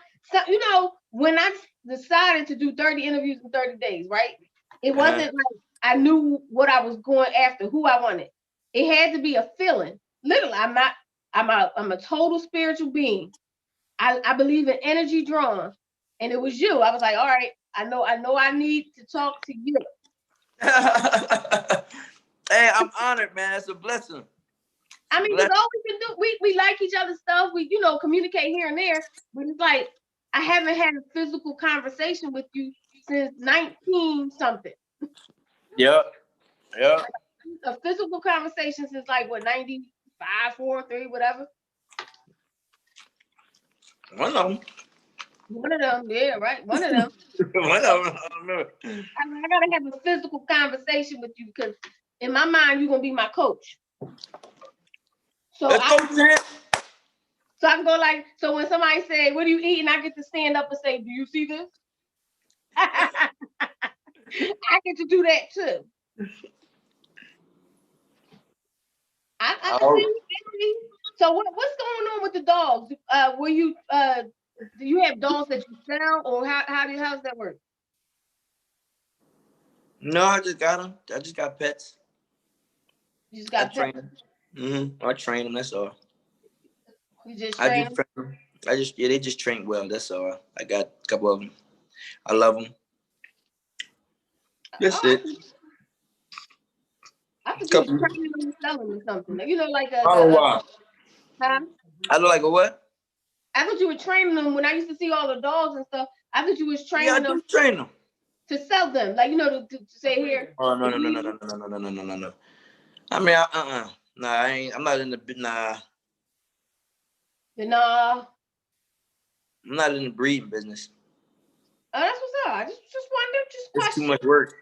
when I decided to do 30 interviews in 30 days, right? It wasn't like I knew what I was going after, who I wanted. It had to be a feeling. Literally, I'm a total spiritual being. I believe in energy drawn. And it was you. I was like, all right, I know I need to talk to you.
Hey, I'm honored, man. It's a blessing.
I mean, because all we can do, we like each other's stuff. We, communicate here and there. But it's like, I haven't had a physical conversation with you since 19 something.
Yep.
A physical conversation since like what, 95, 4, 3, whatever.
One of
them, yeah, right. One of them.
One of them. I don't know.
I gotta have a physical conversation with you because in my mind, you're gonna be my coach. So I can go so when somebody say, what are you eating? I get to stand up and say, do you see this? I get to do that too. I can see. So what's going on with the dogs? Were you do you have dogs that you sell, or how's that work?
No, I just got them. I just got pets.
You just got
train them. I train them. That's all.
You just train them?
They just train well. That's all. I got a couple of them. I love them. That's it.
I thought you was training them and selling or something. You know, like
I don't know why.
Huh?
I look like a what?
I thought you were training them when I used to see all the dogs and stuff. I thought you was training them.
Train them
to sell them, like, you know, to say here.
Oh no. I mean, nah, I ain't. I'm not in the nah.
Nah.
I'm not in the breeding business.
Oh, that's what's up. I just wondered, just
it's
question.
Too much work.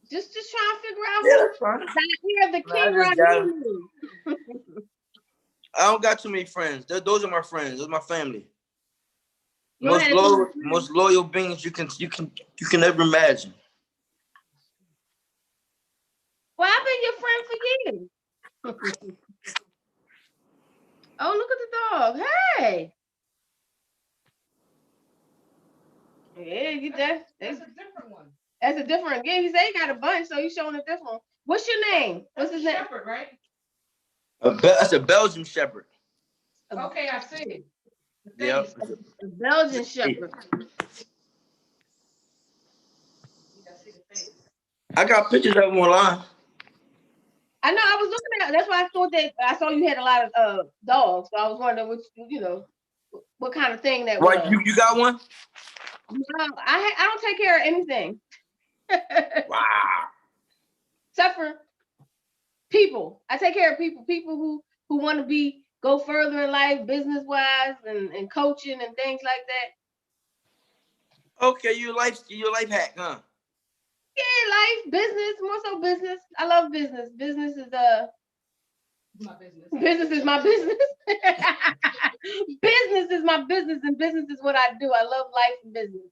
Just trying to figure out.
Yeah, that's fine.
Zahir the King Raheem.
I don't got too many friends. Those are my friends. Those are my family. Most loyal beings you can ever imagine.
Well, I've been your friend for years. Oh, look at the dog. Hey. Yeah, that's a different one. That's a different. Yeah, he said he got a bunch, so he's showing a different one. What's your name? What's his name? Shepherd, right?
That's a Belgian Shepherd.
Okay, I see.
Yep.
A Belgian Shepherd.
I got pictures of him online.
I know. I was looking at. That's why I thought that I saw you had a lot of dogs. So I was wondering what kind of thing that was.
You got one?
No, I don't take care of anything.
Wow.
Except for people. I take care of people. People who want to go further in life, business wise, and coaching and things like that.
Okay, you life hack, huh?
Yeah, life, business, more so business. I love business. Business is my business. Business is my business. Business is my business, and business is what I do. I love life and business.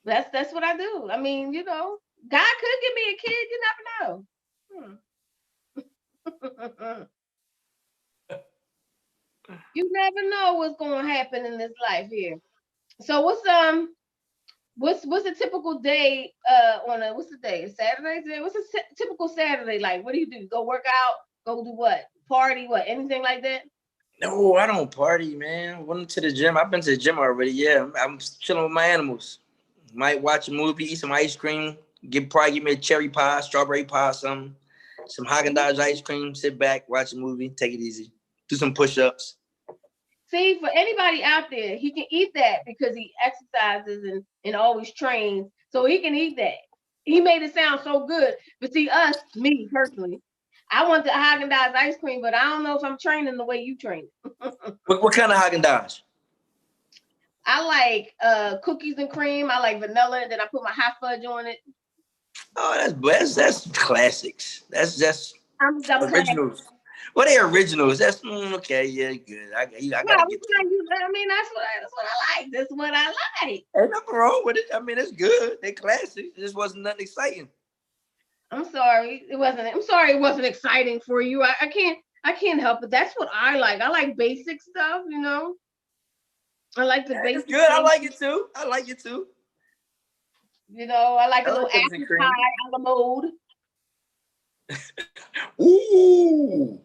That's what I do. I mean, God could give me a kid. You never know. You never know what's going to happen in this life here. So what's a typical day what's the day? Saturday today? What's a typical Saturday like? What do you do? Go work out? Go do what? Party? What? Anything like that?
No, I don't party, man. Went to the gym. I've been to the gym already. Yeah, I'm chilling with my animals. Might watch a movie, eat some ice cream, probably give me a cherry pie, strawberry pie, some Haagen-Dazs ice cream, sit back, watch a movie, take it easy, do some push-ups.
See, for anybody out there, he can eat that because he exercises and always trains, so he can eat that. He made it sound so good, but see, me personally, I want the Haagen-Dazs ice cream, but I don't know if I'm training the way you train.
What kind of Haagen-Dazs?
I like cookies and cream. I like vanilla, and then I put my hot fudge on it.
Oh, that's classics. That's
I'm
originals. Well, they originals. That's okay. Yeah, good. I gotta get.
I mean, that's what I like. That's what I like.
Ain't nothing wrong with it. I mean, it's good. They classic. It just wasn't nothing exciting.
I'm sorry, it wasn't. I'm sorry, it wasn't exciting for you. I can't help it. That's what I like. I like basic stuff. I like the basic.
It's good. I like it too. I like it too.
I like a little apple pie a la mode.
Ooh,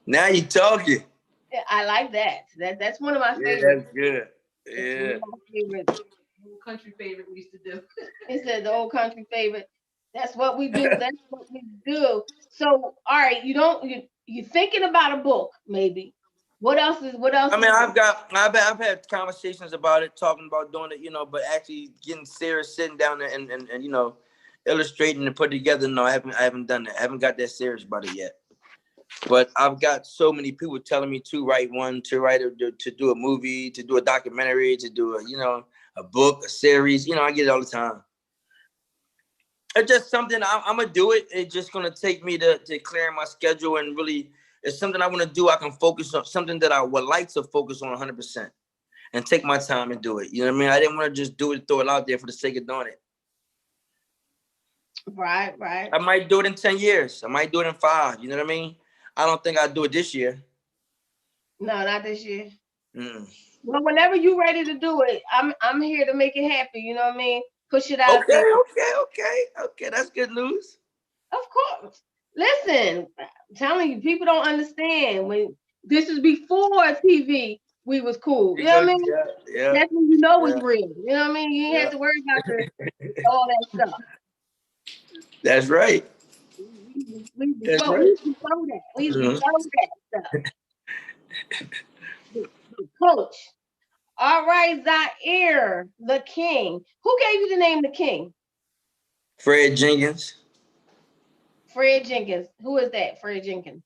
now you talking.
Yeah, I like that. That's one of my favorites.
Yeah, that's good. Yeah.
Old country favorite we used to do. It said the old country favorite. That's what we do. That's what we do. So, all right, you're thinking about a book, maybe. What else? I
mean, I've had conversations about it, talking about doing it, but actually getting serious, sitting down there and illustrating and put together. No, I haven't done that. I haven't got that serious about it yet. But I've got so many people telling me to write one, to do a movie, to do a documentary, to do a book, a series. I get it all the time. It's just something I'm gonna do it. It's just gonna take me to clear my schedule, and really, it's something I want to do. I can focus on something that I would like to focus on 100%. and take my time and do it. You know what I mean? I didn't want to just do it, throw it out there for the sake of doing it.
Right.
I might do it in 10 years. I might do it in 5. You know what I mean? I don't think I'll do it this year.
No, not this year.
Mm.
Well, whenever you're ready to do it, I'm here to make it happen. You know what I mean? Push it out there.
Okay. That's good news.
Of course. Listen, I'm telling you, people don't understand. When this is before TV, we was cool. You know what I mean?
Yeah.
That's when you know it's real. You know what I mean? You ain't have to worry about all that stuff.
That's right.
We before that. We before that stuff. The coach. All right, Zahir, the king. Who gave you the name the king?
Fred Jenkins.
Fred Jenkins. Who is that? Fred Jenkins.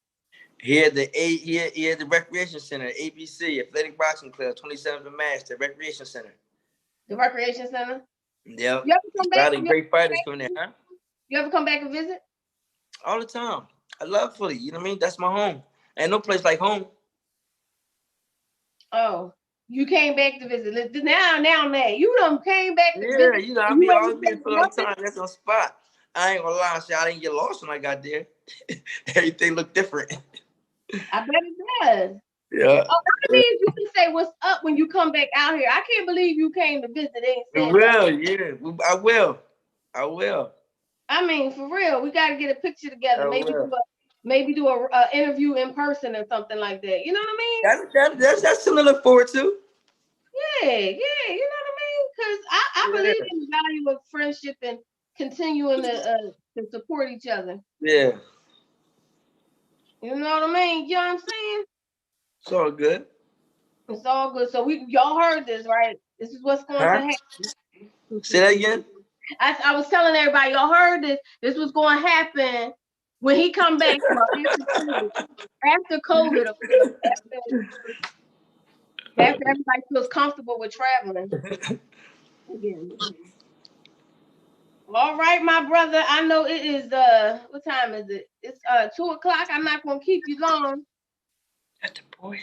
He had the recreation center, ABC, Athletic Boxing Club, 27th and Mass, the recreation center.
The recreation center?
Yep.
You ever come back?
Great fighters from there, huh?
You ever come back and visit?
All the time. I love Philly. You know what I mean? That's my home. Ain't no place like home.
Oh, you came back to visit. Now, man, you done came back to visit.
Yeah, you know, I always be in Philly all the time. That's on spot. I ain't gonna lie and say I didn't get lost when I got there. Everything looked different.
I bet it does.
Yeah.
Oh, that means you can say what's up when you come back out here. I can't believe you came to visit.
I will.
I mean, for real, we got to get a picture together. Maybe do a interview in person or something like that. You know what I mean?
That's something to look forward to.
Yeah. You know what I mean? Because I believe in the value of friendship and continuing to support each other.
Yeah.
You know what I mean? You know what I'm saying?
It's all good.
It's all good. So y'all heard this, right? This is what's going to happen.
Say that again.
I was telling everybody, y'all heard this. This was going to happen when he come back after COVID. After everybody feels comfortable with traveling. Again. All right, my brother. I know it is what time is it? It's 2:00. I'm not gonna keep you long.
That's the boy.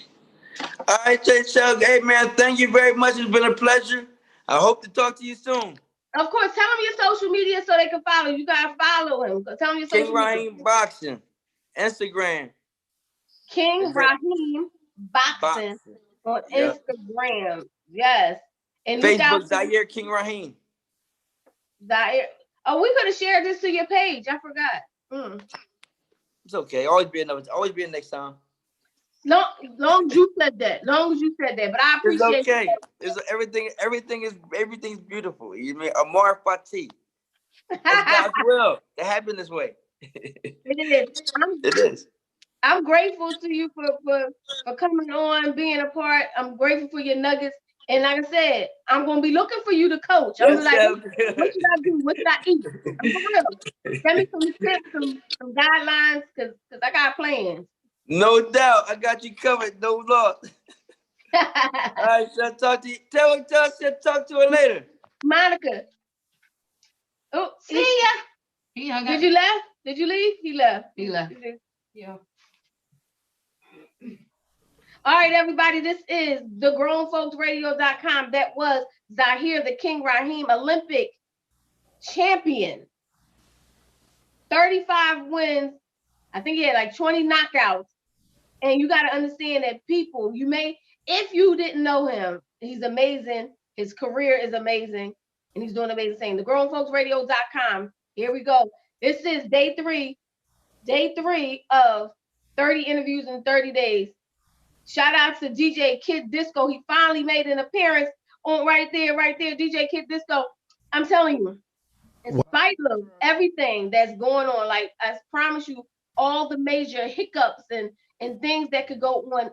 All right, Chuck. Hey man, thank you very much. It's been a pleasure. I hope to talk to you soon.
Of course, tell them your social media so they can follow you. You gotta follow him. Tell them your social media.
King Raheem Boxing, Instagram.
King Raheem Boxing on Instagram. Yes. And
Facebook, Zahir King Raheem.
Zahir. Oh, we could have shared this to your page. I forgot.
It's okay. Always be next time.
Long as you said that. But I appreciate
it's okay. It's everything's beautiful. You mean Amar Fati. It's God's will. It happened this way.
It is. I'm grateful to you for coming on, being a part. I'm grateful for your nuggets. And like I said, I'm gonna be looking for you to coach. I'm like, what should I do? What should I eat? I'm for real. Send me some tips, some guidelines, cause I got plans.
No doubt. I got you covered. No loss. All right, so talk to you. Tell talk to her later.
Monica. Oh, see ya. Did you left? Did you leave? He left. Yeah. All right, everybody. This is thegrownfolksradio.com. That was Zahir the King Raheem, Olympic champion. 35 wins. I think he had like 20 knockouts. And you got to understand that people, if you didn't know him, he's amazing. His career is amazing. And he's doing amazing things. Thegrownfolksradio.com. Here we go. This is day three of 30 interviews in 30 days. Shout out to DJ Kid Disco. He finally made an appearance on right there. DJ Kid Disco. I'm telling you, in spite of everything that's going on, like I promise you, all the major hiccups and things that could go on.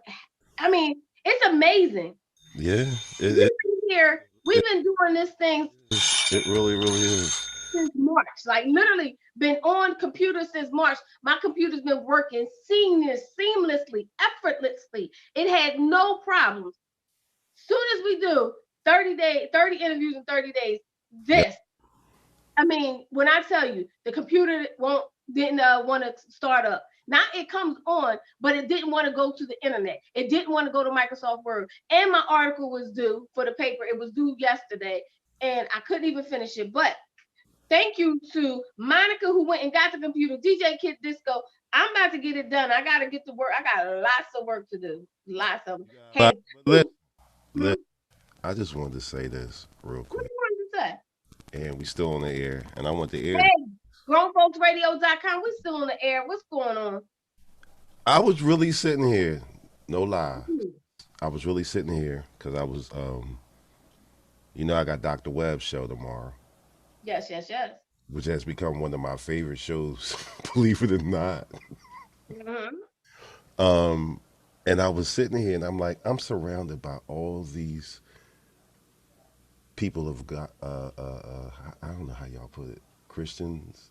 I mean, it's amazing.
Yeah.
We've been doing this thing.
It really is.
Since March, like literally been on computers since March. My computer's been working seamlessly, effortlessly. It had no problems. Soon as we do 30 interviews in 30 days, I mean, when I tell you the computer didn't want to start up. Now it comes on, but it didn't want to go to the internet. It didn't want to go to Microsoft Word. And my article was due for the paper. It was due yesterday, and I couldn't even finish it. But thank you to Monica who went and got the computer. DJ Kid Disco. I'm about to get it done. I got to get to work. I got lots of work to do. Lots of them.
But listen, I just wanted to say this real quick.
What do you want to say?
And we still on the air, and I want the air.
Hey, grownfolksradio.com. We're still on the air. What's going on?
I was really sitting here, no lie. I was really sitting here because I was, I got Dr. Webb's show tomorrow.
Yes.
Which has become one of my favorite shows, believe it or not.
Mm-hmm.
And I was sitting here, and I'm like, I'm surrounded by all these people of God. I don't know how y'all put it. Christians,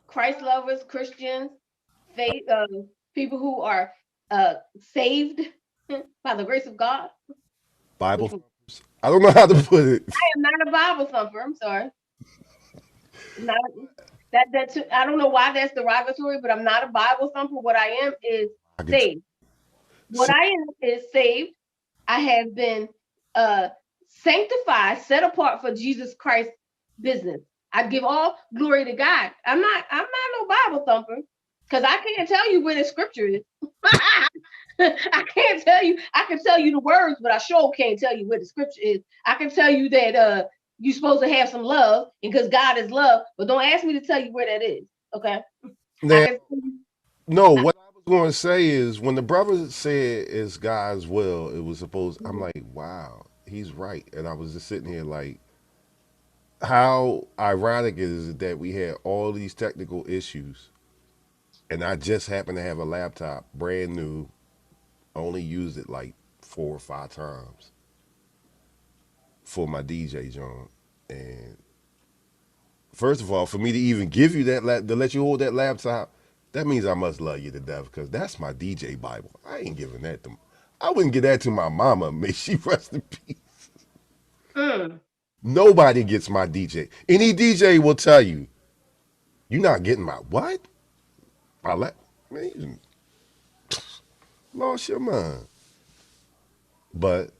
Christ lovers, Christians, faith, people who are saved by the grace of God.
Bible thumpers. I don't know how to put it.
I am not a Bible thumper. I'm sorry. Not that. I don't know why that's derogatory, but I'm not a Bible thumper. What I am is saved. What I am is saved. I have been sanctified, set apart for Jesus Christ's business. I give all glory to God. I'm not no Bible thumper because I can't tell you where the scripture is. I can't tell you. I can tell you the words, but I sure can't tell you where the scripture is. I can tell you that you're supposed to have some love because God is love, but don't ask me to tell you where that is. Okay.
No, what I was going to say is when the brother said it's God's will, it was supposed. I'm like, wow, he's right, and I was just sitting here like, how ironic is it that we had all these technical issues, and I just happened to have a laptop, brand new, only used it like 4 or 5 times for my DJ joint, and first of all, for me to even give you that to let you hold that laptop. That means I must love you to death because that's my DJ Bible. I ain't giving that to. I wouldn't give that to my mama. May she rest in peace. Nobody gets my DJ. Any DJ will tell you, you're not getting my what? Man, you lost your mind. But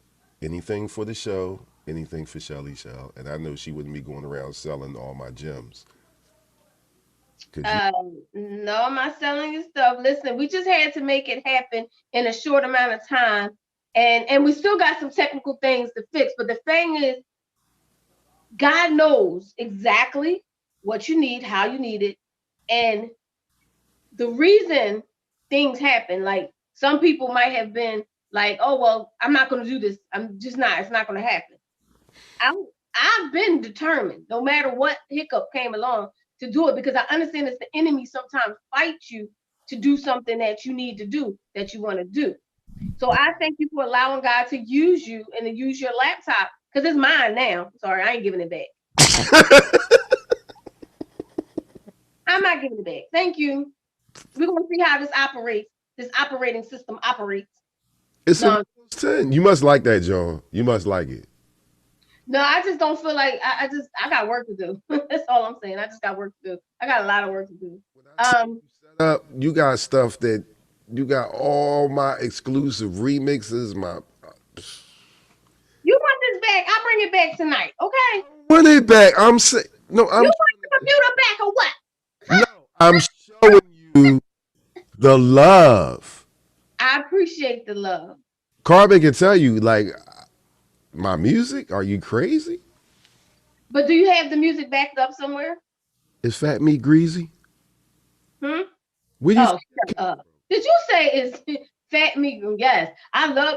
anything for the show, anything for Shelly Shell, and I know she wouldn't be going around selling all my gems.
No, I'm not selling your stuff. Listen, we just had to make it happen in a short amount of time. And we still got some technical things to fix. But the thing is, God knows exactly what you need, how you need it. And the reason things happen, like some people might have been like, oh, well, I'm not going to do this. I'm just not. It's not going to happen. I've been determined, no matter what hiccup came along, to do it because I understand that the enemy sometimes fights you to do something that you need to do, that you want to do. So I thank you for allowing God to use you and to use your laptop because it's mine now. Sorry, I ain't giving it back. I'm not giving it back. Thank you. We're going to see how this operates. This operating system operates.
It's a 10. You must like that, John. You must like it.
No, I just don't feel like I got work to do. That's all I'm saying. I just got work to do. I got a lot of work to do.
You got stuff that you got all my exclusive remixes.
You want this back? I'll bring it back tonight. Okay.
Want it back? I'm saying no.
You want the computer back or what?
No, I'm showing you the love.
I appreciate the love.
Carbon can tell you like. My music? Are you crazy?
But do you have the music backed up somewhere?
Is Fat Meat greasy?
Shut up. Did you say it's fat meat? Yes. I love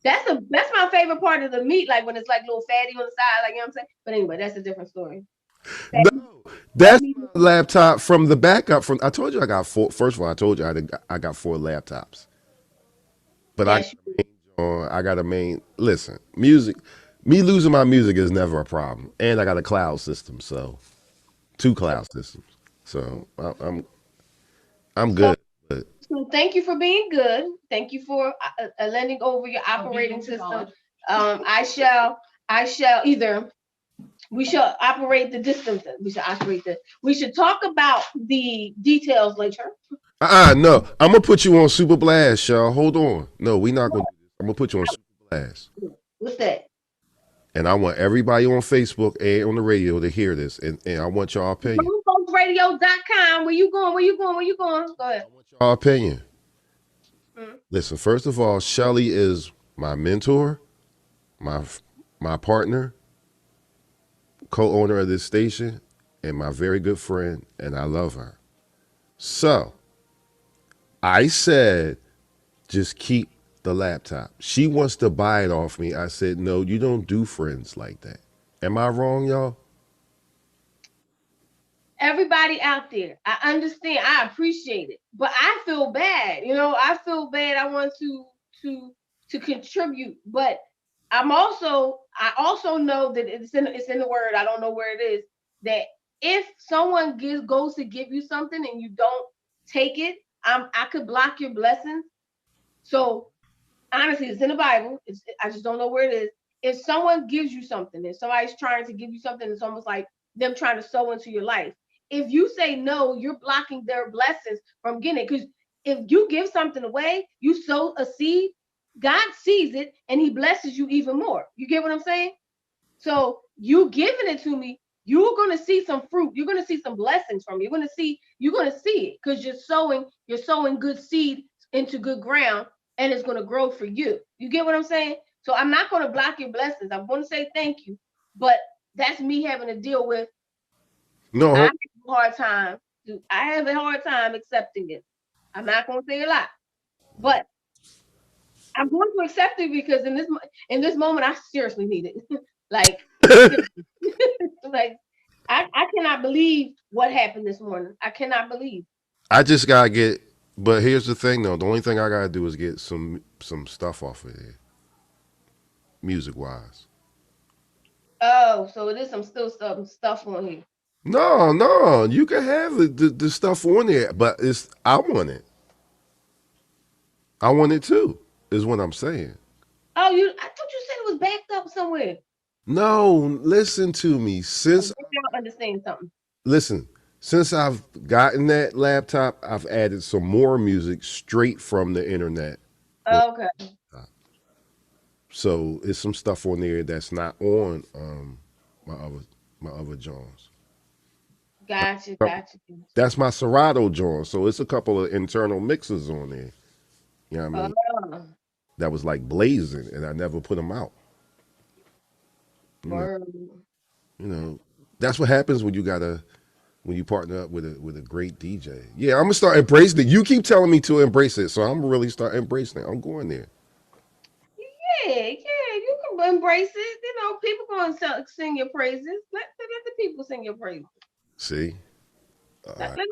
that's my favorite part of the meat, like when it's like a little fatty on the side, like you know what I'm saying? But anyway, that's a different story.
No, that's my laptop from the backup from I told you I got 4. First of all, I told you I got 4 laptops. But yes, I got a main. Listen, music. Me losing my music is never a problem, and I got a cloud system, so 2 cloud systems. So I'm good.
So thank you for being good. Thank you for lending over your operating system. I shall either We should operate the distance. We should talk about the details later.
No. I'm gonna put you on Super Blast, y'all. Hold on. No, we not gonna do this. I'm gonna put you on Super Blast.
What's that?
And I want everybody on Facebook and on the radio to hear this. And I want y'all opinion.
RoseRadio.com. Where you going? Go ahead.
I want y'all opinion.
Mm-hmm.
Listen, first of all, Shelly is my mentor, my partner, co-owner of this station, and my very good friend, and I love her. So I said, just keep the laptop. She wants to buy it off me. I said, no, you don't do friends like that. Am I wrong, y'all?
Everybody out there, I understand. I appreciate it, but I feel bad. I feel bad. I want to contribute, but I also know that it's in the word. I don't know where it is, that if someone goes to give you something and you don't take it, I could block your blessings. So honestly, it's in the Bible. I just don't know where it is. If someone gives you something, if somebody's trying to give you something, it's almost like them trying to sow into your life. If you say no, you're blocking their blessings from getting it. Because if you give something away, you sow a seed, God sees it and he blesses you even more. You get what I'm saying? So you giving it to me, you're going to see some fruit. You're going to see some blessings from me. You're going to see it because you're sowing good seed into good ground, and it's going to grow for you. You get what I'm saying? So I'm not going to block your blessings. I'm going to say thank you, but that's me having to deal with.
No,
I have a hard time accepting it. I'm not going to say a lot, but I'm going to accept it because in this moment, I seriously need it. like I cannot believe what happened this morning. I cannot believe.
I just gotta get. But here's the thing, though. The only thing I gotta do is get some stuff off of there, music wise.
Oh, so it is some stuff on here.
No, you can have the stuff on there, but I want it. I want it too. Is what I'm saying.
Oh, I thought you said it was backed up somewhere.
No, listen to me.
I don't understand something.
Listen, since I've gotten that laptop, I've added some more music straight from the internet.
Okay.
So it's some stuff on there that's not on my other Jones.
Gotcha.
That's my Serato Jones. So it's a couple of internal mixes on there. You know what I mean? That was like blazing, and I never put them out. You know, that's what happens when you partner up with a great DJ. Yeah, I'm gonna start embracing it. You keep telling me to embrace it, so I'm gonna really start embracing it. I'm going there.
Yeah, you can embrace it. People gonna sing your praises. Let the people sing your praises.
See,
let them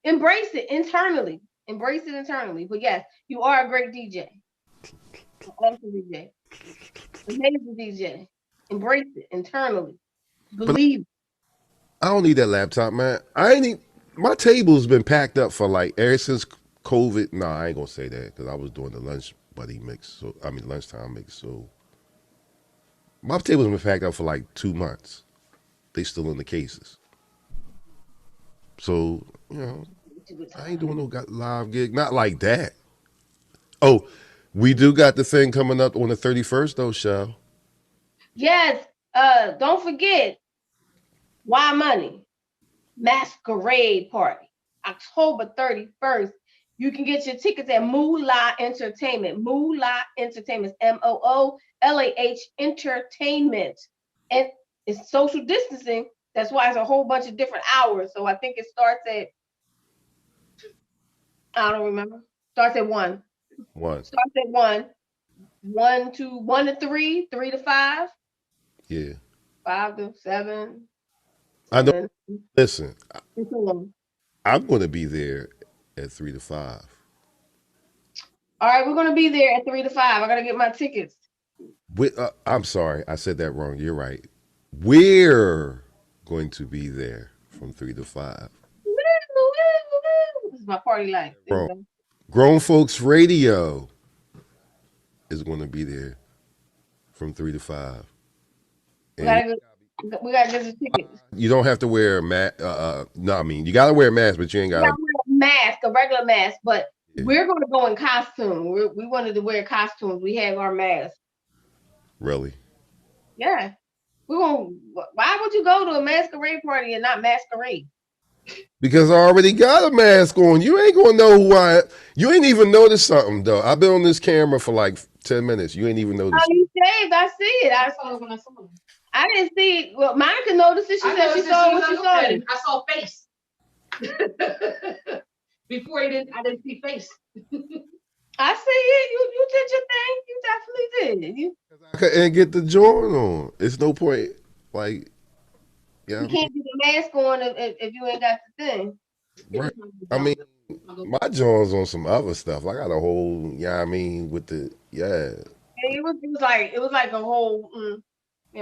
embrace it internally. Embrace it internally. But yes, you are a great DJ. Awesome DJ. Amazing DJ. Embrace it internally. Believe.
I don't need that laptop, man. My table's been packed up for ever since COVID. No, I ain't gonna say that because I was doing the lunch buddy mix. So lunchtime mix. So my table's been packed up for 2 months. They still in the cases. So I ain't doing no live gig. Not like that. Oh, we do got the thing coming up on the 31st though, Shell.
Yes. Don't forget. Why Money Masquerade Party, October 31st. You can get your tickets at Moolah Entertainment. Moolah Entertainment, MOOLAH Entertainment. And it's social distancing. That's why it's a whole bunch of different hours. So I think it starts at, I don't remember. Starts at 1. Starts at 1. 1 to 3, 3 to 5.
Yeah.
5 to 7.
I know. Listen, I'm going to be there at 3 to 5.
All right, we're going to be there at 3 to 5. I got to get my tickets.
I'm sorry, I said that wrong. You're right. We're going to be there from 3 to 5.
This is my party life.
Grown Folks Radio is going to be there from 3 to 5.
We got to get the tickets.
You don't have to wear a mask. No, I mean you gotta wear a mask, but you ain't
We
gotta.
got to wear a mask, a regular mask, but
Yeah.
we're going to go in costume. We wanted to wear costumes. We have our masks.
Really?
Yeah. Why would you go to a masquerade party and not masquerade?
Because I already got a mask on. You ain't gonna know who I am. You ain't even noticed something though. I've been on this camera for like 10 minutes. You ain't even
Oh,
noticed.
you saved. I see it.
I saw it when I saw it.
I didn't see it. Well, Monica noticed it. She said she saw what you saw.
I saw face. Before I didn't see face.
I see it. You did your thing. You definitely did.
I couldn't get the joint on. It's no point. Like, yeah,
You can't get the mask on if you ain't got the thing.
right. I mean, my joint's on some other stuff. I got a whole, yeah, I mean, with the, yeah.
It was like a whole, you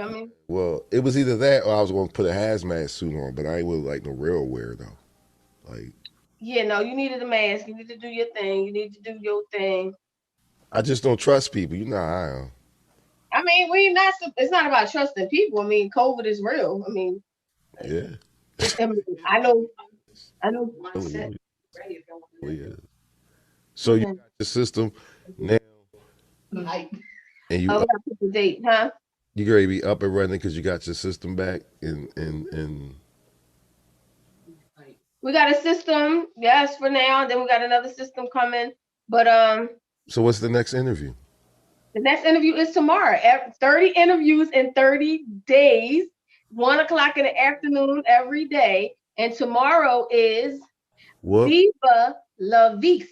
know what I mean?
Well, it was either that or I was going to put a hazmat suit on, but I ain't with like no real wear though. Like,
yeah, no, you needed a mask. You need to do your thing. You need to do your thing.
I just don't trust people. You know how I am.
I mean, it's not about trusting people. I mean, COVID is real. I mean,
yeah.
I know.
Oh, yeah. So you got your system now, and you
we got to put the date, huh?
you ready to be up and running because you got your system back and
we got a system, yes, for now. Then we got another system coming. But
so what's the next interview?
the next interview is tomorrow. 30 interviews in 30 days, 1:00 in the afternoon every day. And tomorrow is
What?
Viva La Vis.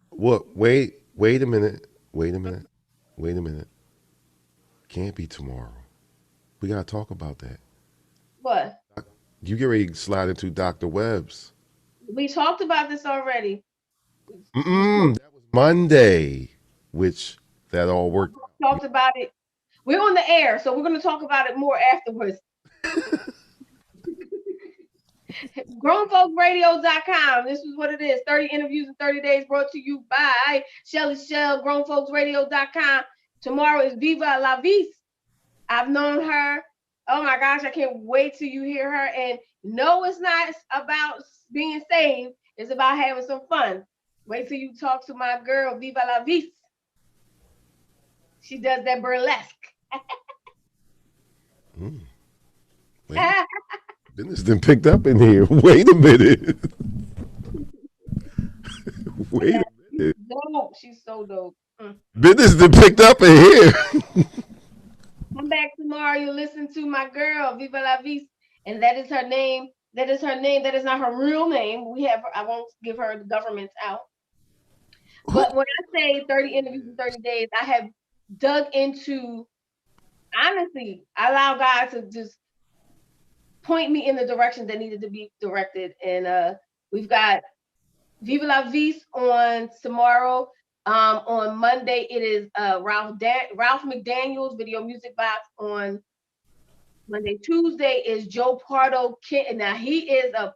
What? Wait a minute. Wait a minute. Can't be tomorrow. We gotta talk about that.
What?
You get ready to slide into Dr. Webb's.
We talked about this already.
That was Monday, which that all worked.
Talked about it. We're on the air, so we're going to talk about it more afterwards. GrownFolksRadio.com. This is what it is. 30 interviews in 30 days brought to you by Shelly Shell, GrownFolksRadio.com. Tomorrow is Viva La Vis. I've known her. Oh my gosh, I can't wait till you hear her. And no, it's not about being saved. It's about having some fun. Wait till you talk to my girl, Viva La Vis. She does that burlesque.
Business done picked up in here. Wait a minute. Wait a minute.
Dope. She's so dope.
Business done picked up in here.
Come back tomorrow. You listen to my girl, Viva La Vis, and that is her name. That is her name. That is not her real name. I won't give her the government's out. But when I say 30 interviews in 30 days, I have dug into, honestly, I allow God to just point me in the direction that needed to be directed. And we've got Viva La Vis on tomorrow. On Monday, it is Ralph McDaniel's Video Music Box on Monday. Tuesday is Joe Pardo. Now, he is a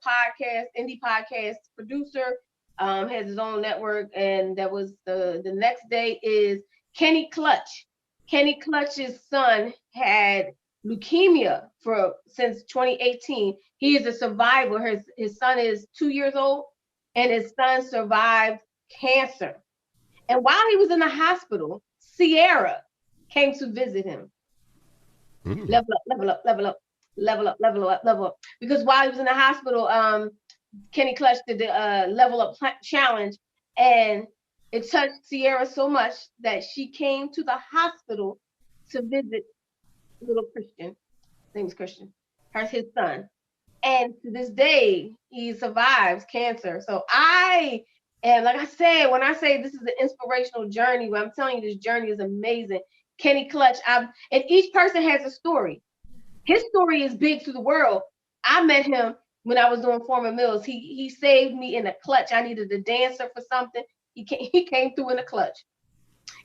indie podcast producer, has his own network. And that was the next day is Kenny Clutch. Kenny Clutch's son had leukemia since 2018. He is a survivor. His son is 2 years old, and his son survived cancer. And while he was in the hospital, Sierra came to visit him. Level up. Because while he was in the hospital, Kenny Clutch did the level up challenge, and it touched Sierra so much that she came to the hospital to visit little Christian. His name is Christian. His son. And to this day, he survives cancer. So and like I said, when I say this is an inspirational journey, when I'm telling you this journey is amazing. Kenny Clutch, and each person has a story. His story is big to the world. I met him when I was doing Foreman Mills. He saved me in a clutch. I needed a dancer for something. He came through in a clutch.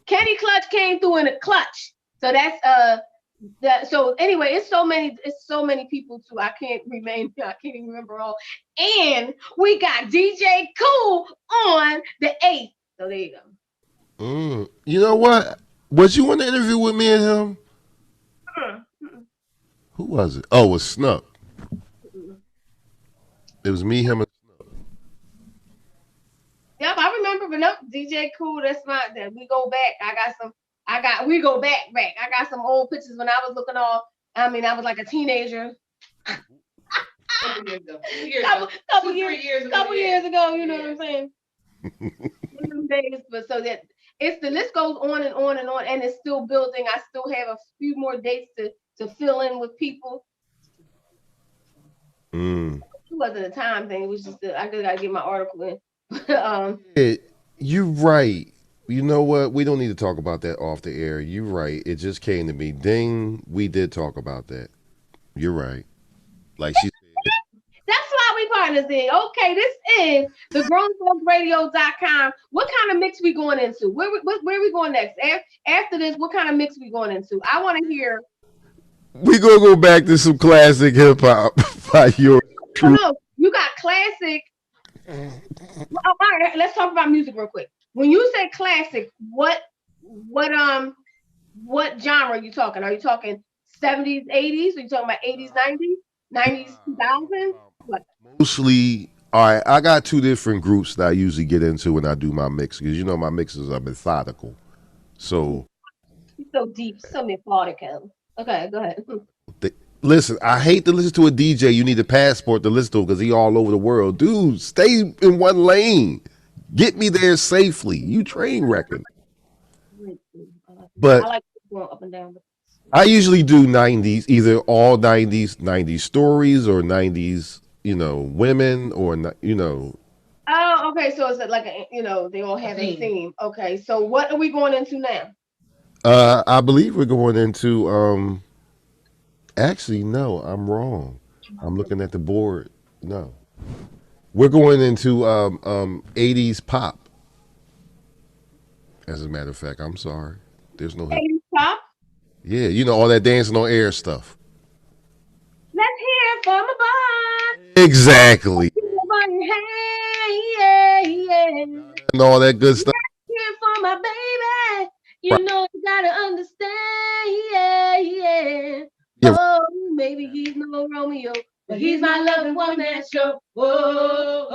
Kenny Clutch came through in a clutch. So that's so anyway, it's so many people too. I can't even remember all. And we got DJ Cool on the 8th. So there you go.
You know what? Was you in the interview with me and him? Who was it? Oh, it was Snuck. It was me, him, and
Yep, I remember, but nope, DJ Cool, that's my that we go back. We go back. I got some old pictures when I was looking all, I mean, I was like a teenager. Couple years ago, you know what I'm saying? Days, but so that it's the list goes on and on and on, and it's still building. I still have a few more dates to fill in with people. It wasn't a time thing. It was just I just gotta get my article in.
You're right. You know what? We don't need to talk about that off the air. You're right. It just came to me. Ding, we did talk about that. You're right. Like she said.
That's why we partners in. Okay, this is the grownfolksradio.com. What kind of mix we going into? Where we going next? After this, what kind of mix we going into? I want to hear.
We gonna go back to some classic hip hop by your.
Oh, no, you got classic. Well, all right, let's talk about music real quick. When you say classic, what genre are you talking? Are you talking 70s, 80s? Are you talking about 80s, 90s, 90s, 2000s? What?
Mostly, all right. I got two different groups that I usually get into when I do my mix because you know my mixes are methodical. So.
So deep, so methodical. Okay, go ahead.
Listen, I hate to listen to a DJ. You need a passport to listen to because he all over the world. Dude, stay in one lane. Get me there safely. You train wrecking. But
I like going up and down.
I usually do 90s, either all 90s stories or 90s, women or,
Oh, okay. So it's like, they all have a theme. Okay. So what are we going into now?
I believe we're going into, actually, no, I'm wrong. I'm looking at the board. No. We're going into 80s pop. As a matter of fact, I'm sorry. There's no
80s pop?
Yeah, all that dancing on air stuff.
Let's hear it from above.
Exactly.
Hey.
And all that good stuff.
Let's hear it from my baby. You know you gotta understand. Yeah. Oh, maybe he's no Romeo, but he's my loving one man show. Oh,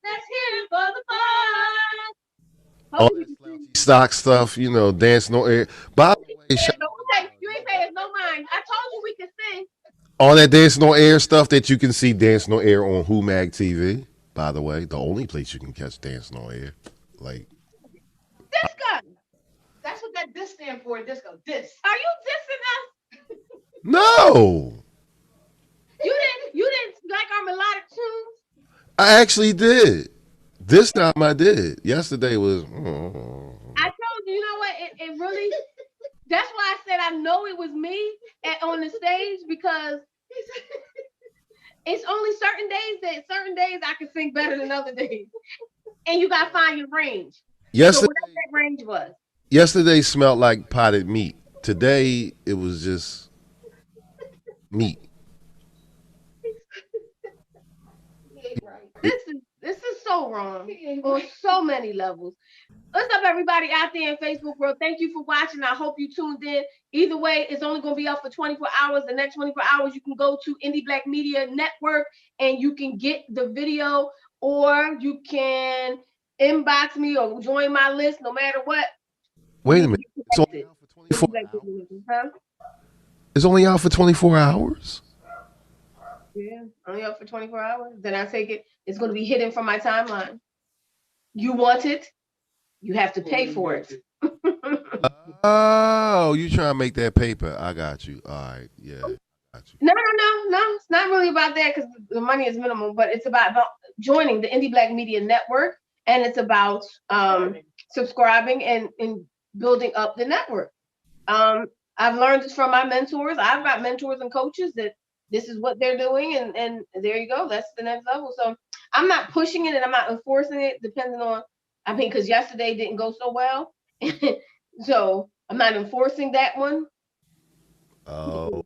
let's hear it for the boys.
All that stock stuff, dancing on air. By the way,
you ain't paying us no mind. I told you we could sing.
All that dancing on air stuff that you can see dancing on air on Who Mag TV. By the way, the only place you can catch dancing on air, like
disco.
That's what that disc stand for. Disco. Disc.
Are you dissing us?
No.
You didn't like our melodic tunes?
I actually did. This time I did. Yesterday was.
I told you, you know what? It really. That's why I said I know it was me on the stage because it's only certain days I can sing better than other days, and you gotta find your range. So whatever that range was.
Yesterday smelled like potted meat. Today it was just meat.
This is so wrong on so many levels. What's up, everybody out there in Facebook world? Thank you for watching. I hope you tuned in. Either way, it's only going to be up for 24 hours. The next 24 hours, you can go to Indie Black Media Network and you can get the video, or you can inbox me or join my list, no matter what.
Wait a minute. It's only out for 24 hours? It's only out for 24 hours?
Yeah, only up for 24 hours. Then I take it. It's going to be hidden from my timeline. You want it? You have to pay for it.
Oh, you trying to make that paper? I got you. All right, yeah. Got you.
No. It's not really about that because the money is minimal, but it's about joining the Indie Black Media Network, and it's about subscribing and building up the network. I've learned this from my mentors. I've got mentors and coaches that this is what they're doing, and there you go. That's the next level. So I'm not pushing it and I'm not enforcing it, depending on. Because yesterday didn't go so well. So I'm not enforcing that one.
Oh.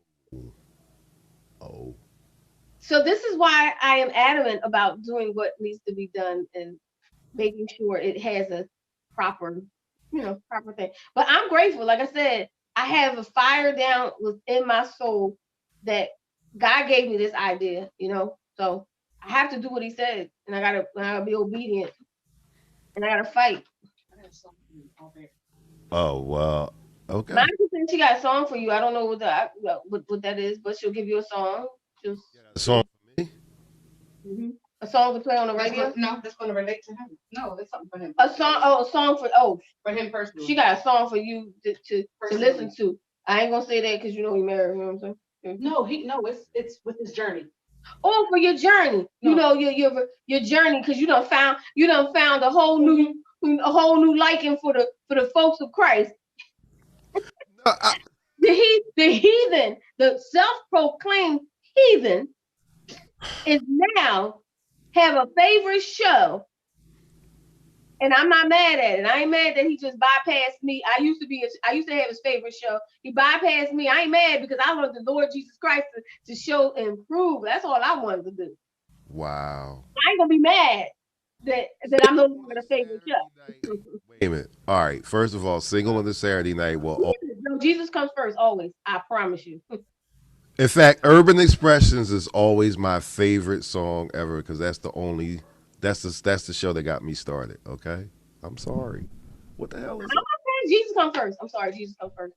So this is why I am adamant about doing what needs to be done and making sure it has a proper thing. But I'm grateful. Like I said, I have a fire down within my soul that God gave me this idea, you know. So I have to do what he said, and I gotta be obedient, and I gotta fight.
Oh well, okay.
Mom said she got a song for you. I don't know what that is, but she'll give you a song. She'll,
A song for me.
mm-hmm. A song to play on the radio.
No, that's going to relate to him. No, that's something for him.
A song. Oh, a song
for him personally.
She got a song for you to listen to. I ain't gonna say that because you know he married. You know what I'm saying? Mm-hmm.
No, it's with his journey.
Oh, for your journey. No. You know your journey because you done found a whole new liking for the folks of Christ. The heathen, the self-proclaimed heathen, is now have a favorite show. And I'm not mad at it. I ain't mad that he just bypassed me. I used to have his favorite show. He bypassed me. I ain't mad because I want the Lord Jesus Christ to show and prove. That's all I wanted to do.
Wow.
I ain't gonna be mad that I'm no longer the favorite show.
Wait a minute. All right. First of all, single on the Saturday night will.
No, Jesus comes first always. I promise you.
In fact, Urban Expressions is always my favorite song ever because that's the show that got me started. Okay, I'm sorry. What the hell is it?
Jesus comes first. I'm sorry, Jesus comes first.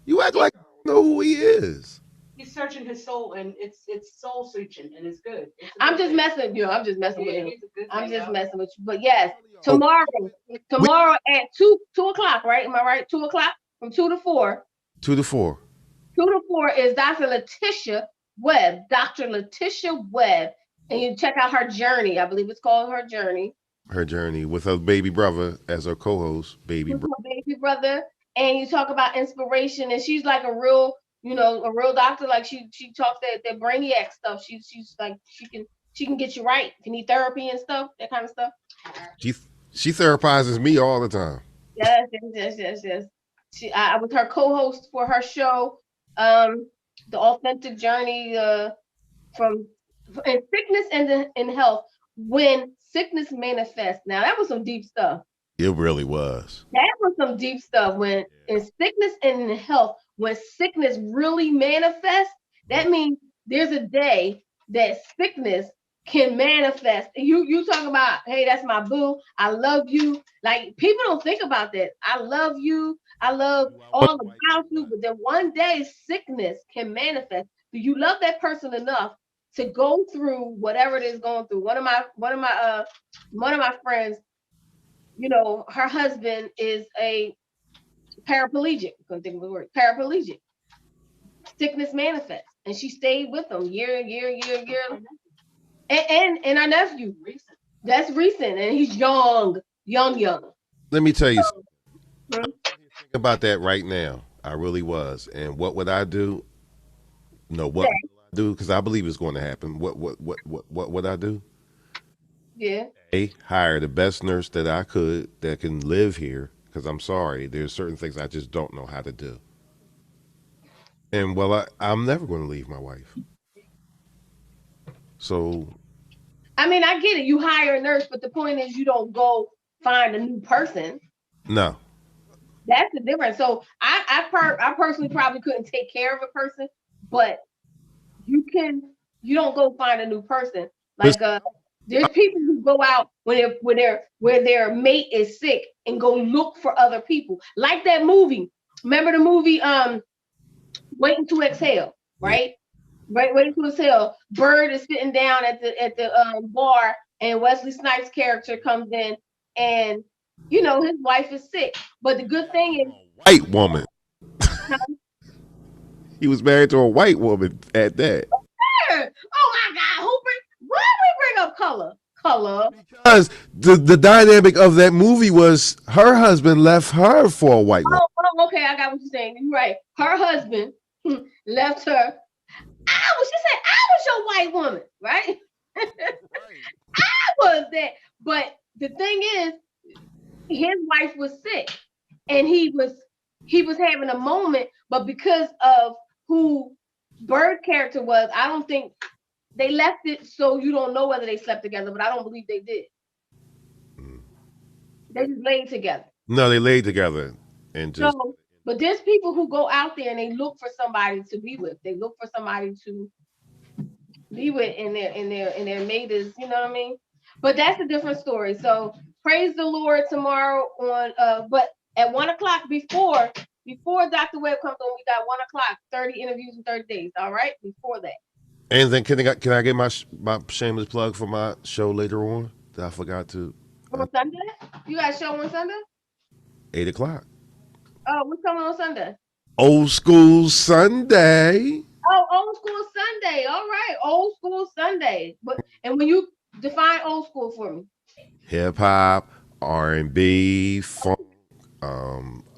You act like I don't know who he is.
He's searching his soul, and it's soul searching, and it's good.
I'm just messing with you. I'm just messing with him. I'm just messing with you. But yes, tomorrow at 2:00, right? Am I right? 2:00 from 2 to 4.
2 to 4.
2 to 4 is Dr. Letitia Webb. Dr. Letitia Webb, and you check out her journey. I believe it's called Her Journey.
Her journey with her baby brother as her co-host, baby
brother, and you talk about inspiration, and she's like a real doctor. Like she talks that brainiac stuff. She's like she can get you right. If you need therapy and stuff, that kind of stuff.
She therapizes me all the time.
Yes. I was her co-host for her show, The Authentic Journey, from in sickness and in health. When sickness manifests. Now that was some deep stuff.
It really was.
That was some deep stuff. When in sickness and in health, when sickness really manifests, that means there's a day that sickness can manifest. You talk about, hey, that's my boo. I love you. Like people don't think about that. I love you. I love all about you. But then one day sickness can manifest. Do you love that person enough to go through whatever it is going through? One of my friends, you know, her husband is a paraplegic. I couldn't think of the word. Paraplegic. Sickness manifests, and she stayed with him year. And our nephew, that's recent, and he's young.
Let me tell you something. About that right now. I really was. And what would I do? No, what would I do? Because I believe it's going to happen. What would I do?
Yeah.
Hire the best nurse that I could that can live here. Because I'm sorry, there's certain things I just don't know how to do. And I'm never going to leave my wife. So,
I mean, I get it. You hire a nurse, but the point is, you don't go find a new person.
No.
That's the difference. So I personally probably couldn't take care of a person, but you don't go find a new person. Like there's people who go out when their mate is sick and go look for other people. Like that movie. Remember the movie Waiting to Exhale, right? Right, Waiting to Exhale. Bird is sitting down at the bar, and Wesley Snipes' character comes in, and you know his wife is sick. But the good thing is,
white woman. He was married to a white woman at that.
Oh my God, why we bring up color?
Because the dynamic of that movie was her husband left her for a white woman.
Oh, okay, I got what you're saying. You're right. Her husband left her. She said, I was your white woman, right? I was that. But the thing is, his wife was sick, and he was having a moment, but because of who Bird character was, I don't think they left it so you don't know whether they slept together, but I don't believe they did. They just laid together.
No, they laid together and just.
So, but there's people who go out there and they look for somebody to be with. They look for somebody to be with in their mates, you know what I mean? But that's a different story. So praise the Lord tomorrow on but at 1:00 before Dr. Webb comes on, we got 1:00, 30 interviews in 30 days. All right, before that.
And then can I get my shameless plug for my show later on that I forgot to?
On Sunday? You got a show on Sunday?
8 o'clock.
Oh, what's coming on Sunday?
Old School Sunday.
Oh, old school Sunday. All right, old school Sunday. But and when you define old school for me.
Hip hop, R&B, funk,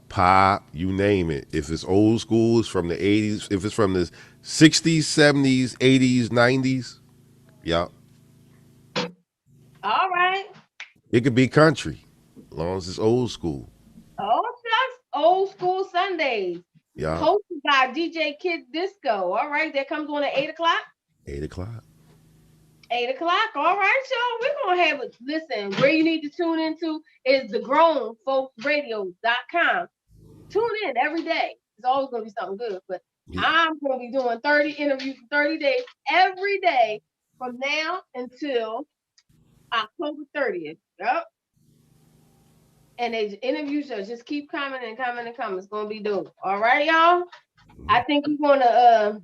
pop, you name it. If it's old school, it's from the 80s. If it's from the 60s, 70s, 80s, 90s, yeah.
All right.
It could be country, as long as it's old school.
Oh, just old school Sundays.
Yeah.
Hosted by DJ Kid Disco. All right, that comes on at 8:00.
8 o'clock.
8:00. All right, y'all. We're gonna have it. Listen, where you need to tune into is the grownfolksradio.com. Tune in every day. It's always gonna be something good. But
Yeah.
I'm gonna be doing 30 interviews for 30 days every day from now until October 30th. Yep. And the interviews just keep coming and coming and coming. It's gonna be dope. All right, y'all. I think we're gonna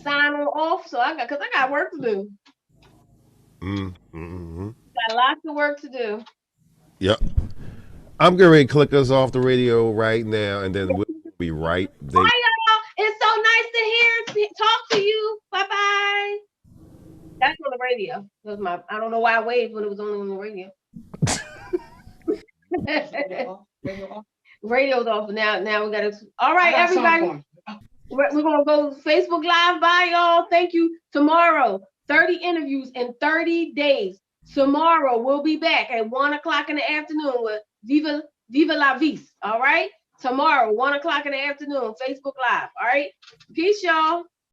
sign on off. So I got work to do. Got lots of work to do.
Yep. I'm going to click us off the radio right now, and then we'll be right there.
Bye, y'all. It's so nice to talk to you. Bye bye. That's on the radio. That was I don't know why I waved when it was only on the radio. Radio's off now. Now we gotta. All right, everybody. We're gonna go Facebook Live. Bye, y'all. Thank you. Tomorrow, 30 interviews in 30 days. Tomorrow we'll be back at 1:00 in the afternoon with Viva La Vis. All right. Tomorrow, 1:00 in the afternoon, Facebook Live. All right. Peace, y'all.